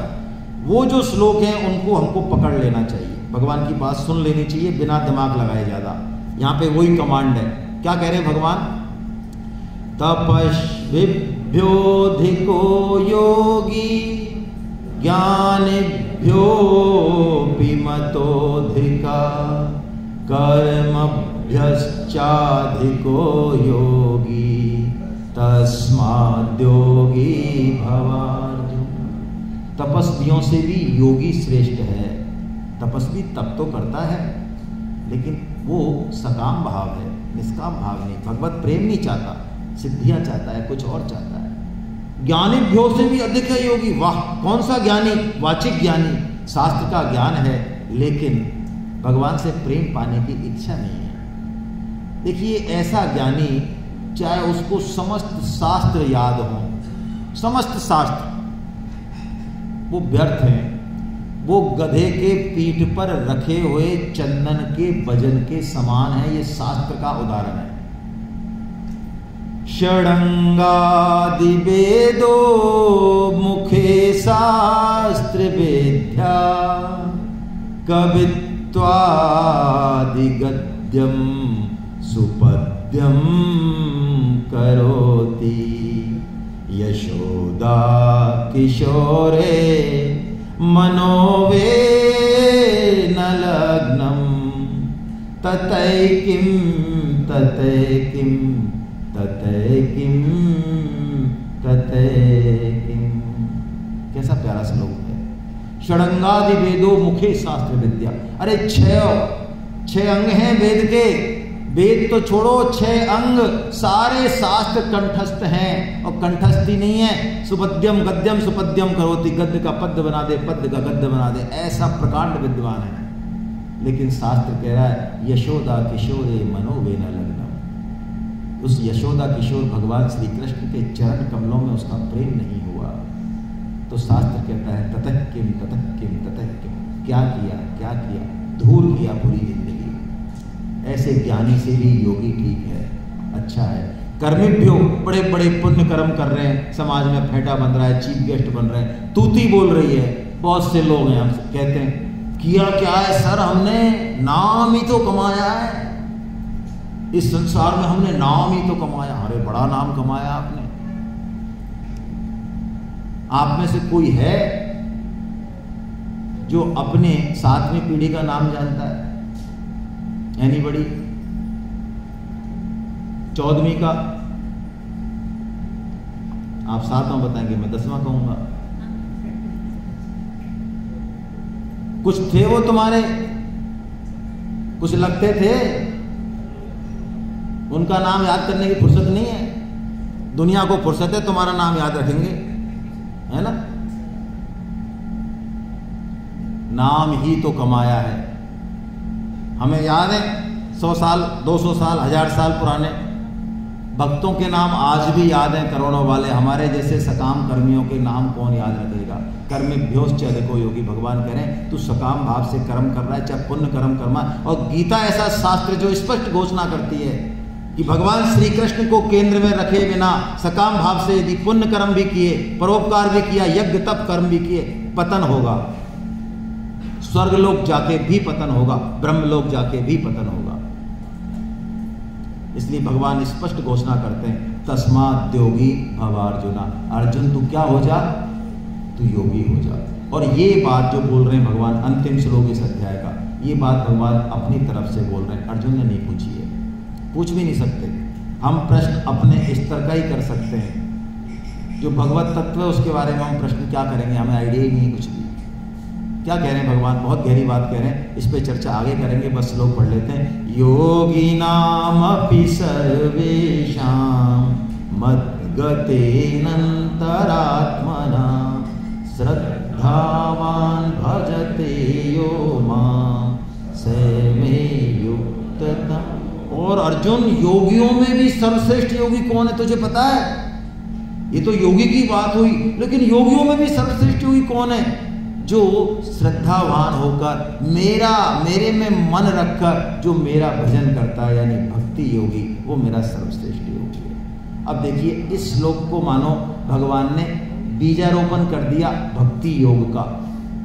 वो जो श्लोक हैं उनको हमको पकड़ लेना चाहिए, भगवान की बात सुन लेनी चाहिए बिना दिमाग लगाए ज्यादा। यहाँ पे वही कमांड है। क्या कह रहे हैं भगवान? तपस्विभ्योऽधिको योगी ज्ञानिभ्योऽपि मतोऽधिका कर्मभ्यश्चाधिको योगी तस्माद्योगी भवार्जुन। तपस्वियों से भी योगी श्रेष्ठ है। तपस्वी तप तो करता है लेकिन वो सकाम भाव है, निष्काम भाव नहीं। भगवत प्रेम नहीं चाहता, सिद्धियां चाहता है, कुछ और चाहता है। ज्ञानीभ्यों से भी अधिक है योगी। वाह, कौन सा ज्ञानी? वाचिक ज्ञानी, शास्त्र का ज्ञान है लेकिन भगवान से प्रेम पाने की इच्छा नहीं है। देखिए, ऐसा ज्ञानी चाहे उसको समस्त शास्त्र याद हो, समस्त शास्त्र वो व्यर्थ हैं, वो गधे के पीठ पर रखे हुए चंदन के वजन के समान है। ये शास्त्र का उदाहरण है। षडंगादि वेदो मुखे शास्त्र वेद्या कवित्वादि गद्यम सुपद्यम करोति यशोदा किशोरे मनोवे न लग्नम ततै किम ततै किम ततै किम ततै किम। कैसा प्यारा श्लोक है। षडंगादि वेदो मुखे शास्त्र विद्या। अरे छह अंग हैं वेद के। वेद तो छोड़ो, 6 अंग सारे शास्त्र कंठस्थ हैं। और कंठस्थी नहीं है। सुपद्यम गद्यम सुपद्यम करोति, गद्य का पद्य बना दे, पद्य का गद्य बना दे, ऐसा प्रकांड विद्वान है। लेकिन शास्त्र कह रहा है यशोदा किशोरे मनोवे न लग्नम। उस यशोदा किशोर भगवान श्री कृष्ण के चरण कमलों में उसका प्रेम नहीं हुआ। तो शास्त्र कहता है ततः किम ततः किम ततः किम। क्या किया, क्या किया? धूल किया पूरी जिंदगी। ऐसे ज्ञानी से भी योगी ठीक है, अच्छा है। कर्मिभ्यो, बड़े बड़े पुण्य कर्म कर रहे हैं, समाज में फेंटा बन रहा है, चीफ गेस्ट बन रहे हैं, तूती बोल रही है। बहुत से लोग हैं, हम कहते हैं किया क्या है सर, हमने नाम ही तो कमाया है इस संसार में, हमने नाम ही तो कमाया। अरे बड़ा नाम कमाया आपने। आप में से कोई है जो अपने 7वीं पीढ़ी का नाम जानता है? एनीबडी? 14वीं का? आप 7वां बताएंगे, मैं 10वां कहूंगा। कुछ थे वो तुम्हारे, कुछ लगते थे, उनका नाम याद करने की फुर्सत नहीं है। दुनिया को फुर्सत है, तुम्हारा नाम याद रखेंगे, है ना? नाम ही तो कमाया है। हमें याद है 100 साल 200 साल 1000 साल पुराने भक्तों के नाम आज भी याद हैं, करोड़ों वाले। हमारे जैसे सकाम कर्मियों के नाम कौन याद रखेगा? कर्मिभ्योश्च अधिको योगी। भगवान कह रहे हैं तू सकाम भाव से कर्म कर रहा है, चाहे पुण्य कर्म कर्मा। और गीता ऐसा शास्त्र जो स्पष्ट घोषणा करती है कि भगवान श्री कृष्ण को केंद्र में रखे बिना सकाम भाव से यदि पुण्य कर्म भी किए, परोपकार भी किया, यज्ञ तप कर्म भी किए, पतन होगा। स्वर्गलोक जाके भी पतन होगा, ब्रह्मलोक जाके भी पतन होगा। इसलिए भगवान स्पष्ट घोषणा करते हैं तस्मात् योगी भव अर्जुना। अर्जुन तू क्या हो जा? तू योगी हो जा। और ये बात जो बोल रहे हैं भगवान अंतिम श्लोक इस अध्याय का, ये बात भगवान अपनी तरफ से बोल रहे हैं। अर्जुन ने नहीं पूछी है, पूछ भी नहीं सकते। हम प्रश्न अपने स्तर का ही कर सकते हैं। जो भगवत तत्व है उसके बारे में हम प्रश्न क्या करेंगे, हमें आइडिया ही नहीं कुछ भी। क्या कह रहे हैं भगवान? बहुत गहरी बात कह रहे हैं, इस पे चर्चा आगे करेंगे, बस श्लोक पढ़ लेते हैं। योगी नाम अपि सर्वेषां मद्गतेनन्तरात्मना श्रद्धावान् भजते यो मां स मे युक्ततम। और अर्जुन, योगियों में भी सर्वश्रेष्ठ योगी कौन है तुझे पता है? ये तो योगी की बात हुई, लेकिन योगियों में भी सर्वश्रेष्ठ योगी कौन है? जो श्रद्धावान होकर मेरे में मन रखकर जो मेरा भजन करता है, यानी भक्ति योगी, वो मेरा सर्वश्रेष्ठ योगी है। अब देखिए, इस श्लोक को मानो भगवान ने बीजारोपण कर दिया भक्ति योग का।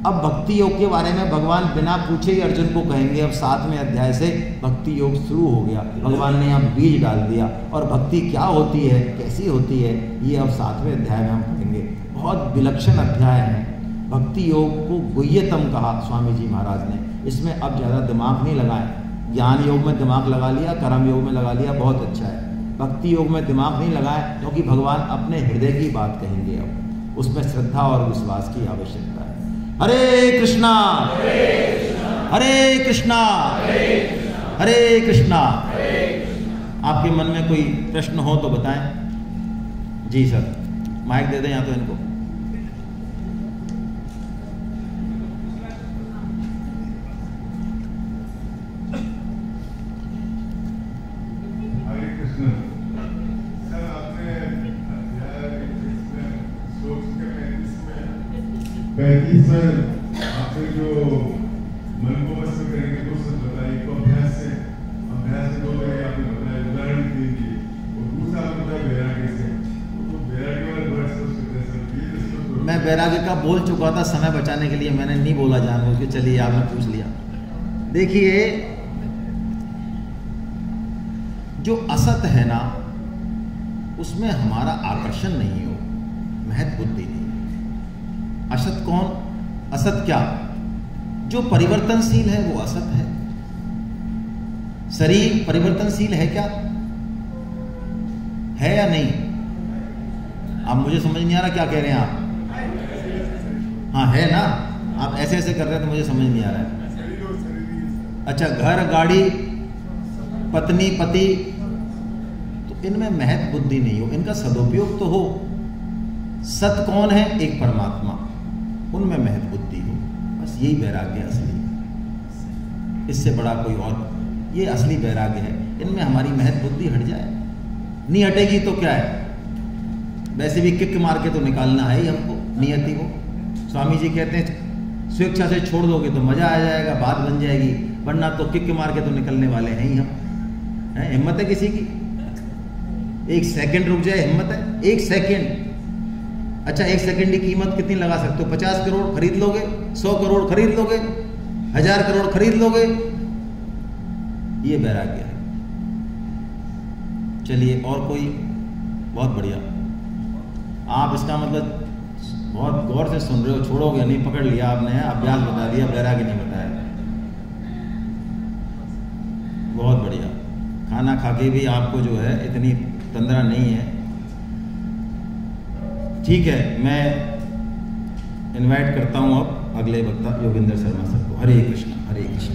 अब भक्ति योग के बारे में भगवान बिना पूछे ही अर्जुन को कहेंगे। अब 7वें अध्याय से भक्ति योग शुरू हो गया, भगवान ने यहाँ बीज डाल दिया। और भक्ति क्या होती है, कैसी होती है, ये अब 7वें अध्याय में हम पढ़ेंगे। बहुत विलक्षण अध्याय है। भक्ति योग को गुह्यतम कहा स्वामी जी महाराज ने। इसमें अब ज़्यादा दिमाग नहीं लगाएं। ज्ञान योग में दिमाग लगा लिया, कर्म योग में लगा लिया, बहुत अच्छा है। भक्ति योग में दिमाग नहीं लगाएं, क्योंकि भगवान अपने हृदय की बात कहेंगे। अब उसमें श्रद्धा और विश्वास की आवश्यकता है। हरे कृष्णा हरे कृष्णा हरे कृष्णा। आपके मन में कोई प्रश्न हो तो बताएं। जी सर, माइक दे दें या तो इनको। हरे कृष्ण। सर, आपने 35 में आपने जो मन को वश में करने की कोशिश बताई, तो अभ्यास से दो जगह आपने बताया, उदाहरण दीजिए। और दूसरा आपने बताया वैराग्य से, तो वैराग्य वाले वर्ड से उसको कैसे? मैं वैराग्य का बोल चुका था, समय बचाने के लिए मैंने नहीं बोला जानबूझ के। चलिए आपने पूछ लिया। देखिए, जो असत है ना, उसमें हमारा आकर्षण नहीं हो, महत्व बुद्धि नहीं। असत कौन? असत क्या? जो परिवर्तनशील है वो असत है। शरीर परिवर्तनशील है क्या? है या नहीं? आप, मुझे समझ नहीं आ रहा क्या कह रहे हैं आप। हाँ है ना, आप ऐसे ऐसे कर रहे हैं तो मुझे समझ नहीं आ रहा है। अच्छा, घर गाड़ी पत्नी पति, तो इनमें महत्व बुद्धि नहीं हो, इनका सदुपयोग तो हो। सत कौन है? एक परमात्मा, उनमें महत्व बुद्धि हो। बस यही वैराग्य असली, इससे बड़ा कोई और, ये असली वैराग्य है। इनमें हमारी महत्व बुद्धि हट जाए, नहीं हटेगी तो क्या है, वैसे भी किक मार के तो निकालना है ही हमको, नियति को। स्वामी जी कहते हैं स्वेच्छा से छोड़ दोगे तो मजा आ जाएगा, बात बन जाएगी, वरना तो किक मार के तो निकलने वाले हैं ही हम। है हिम्मत है किसी की? एक सेकंड रुक जाए, हिम्मत है? एक सेकंड। अच्छा, एक सेकंड की कीमत कितनी लगा सकते हो? 50 करोड़ खरीद लोगे? 100 करोड़ खरीद लोगे? 1000 करोड़ खरीद लोगे? ये वैराग्य है। चलिए, और कोई? बहुत बढ़िया। आप इसका मतलब बहुत गौर से सुन रहे हो, छोड़ोगे नहीं, पकड़ लिया आपने, अभ्यास बता दिया, वैराग्य नहीं बताया। बहुत बढ़िया। खाना खा के भी आपको जो है इतनी तंद्रा नहीं है। ठीक है, मैं इनवाइट करता हूं अब अगले वक्ता योगेंद्र शर्मा सर को। हरे कृष्ण हरे कृष्ण।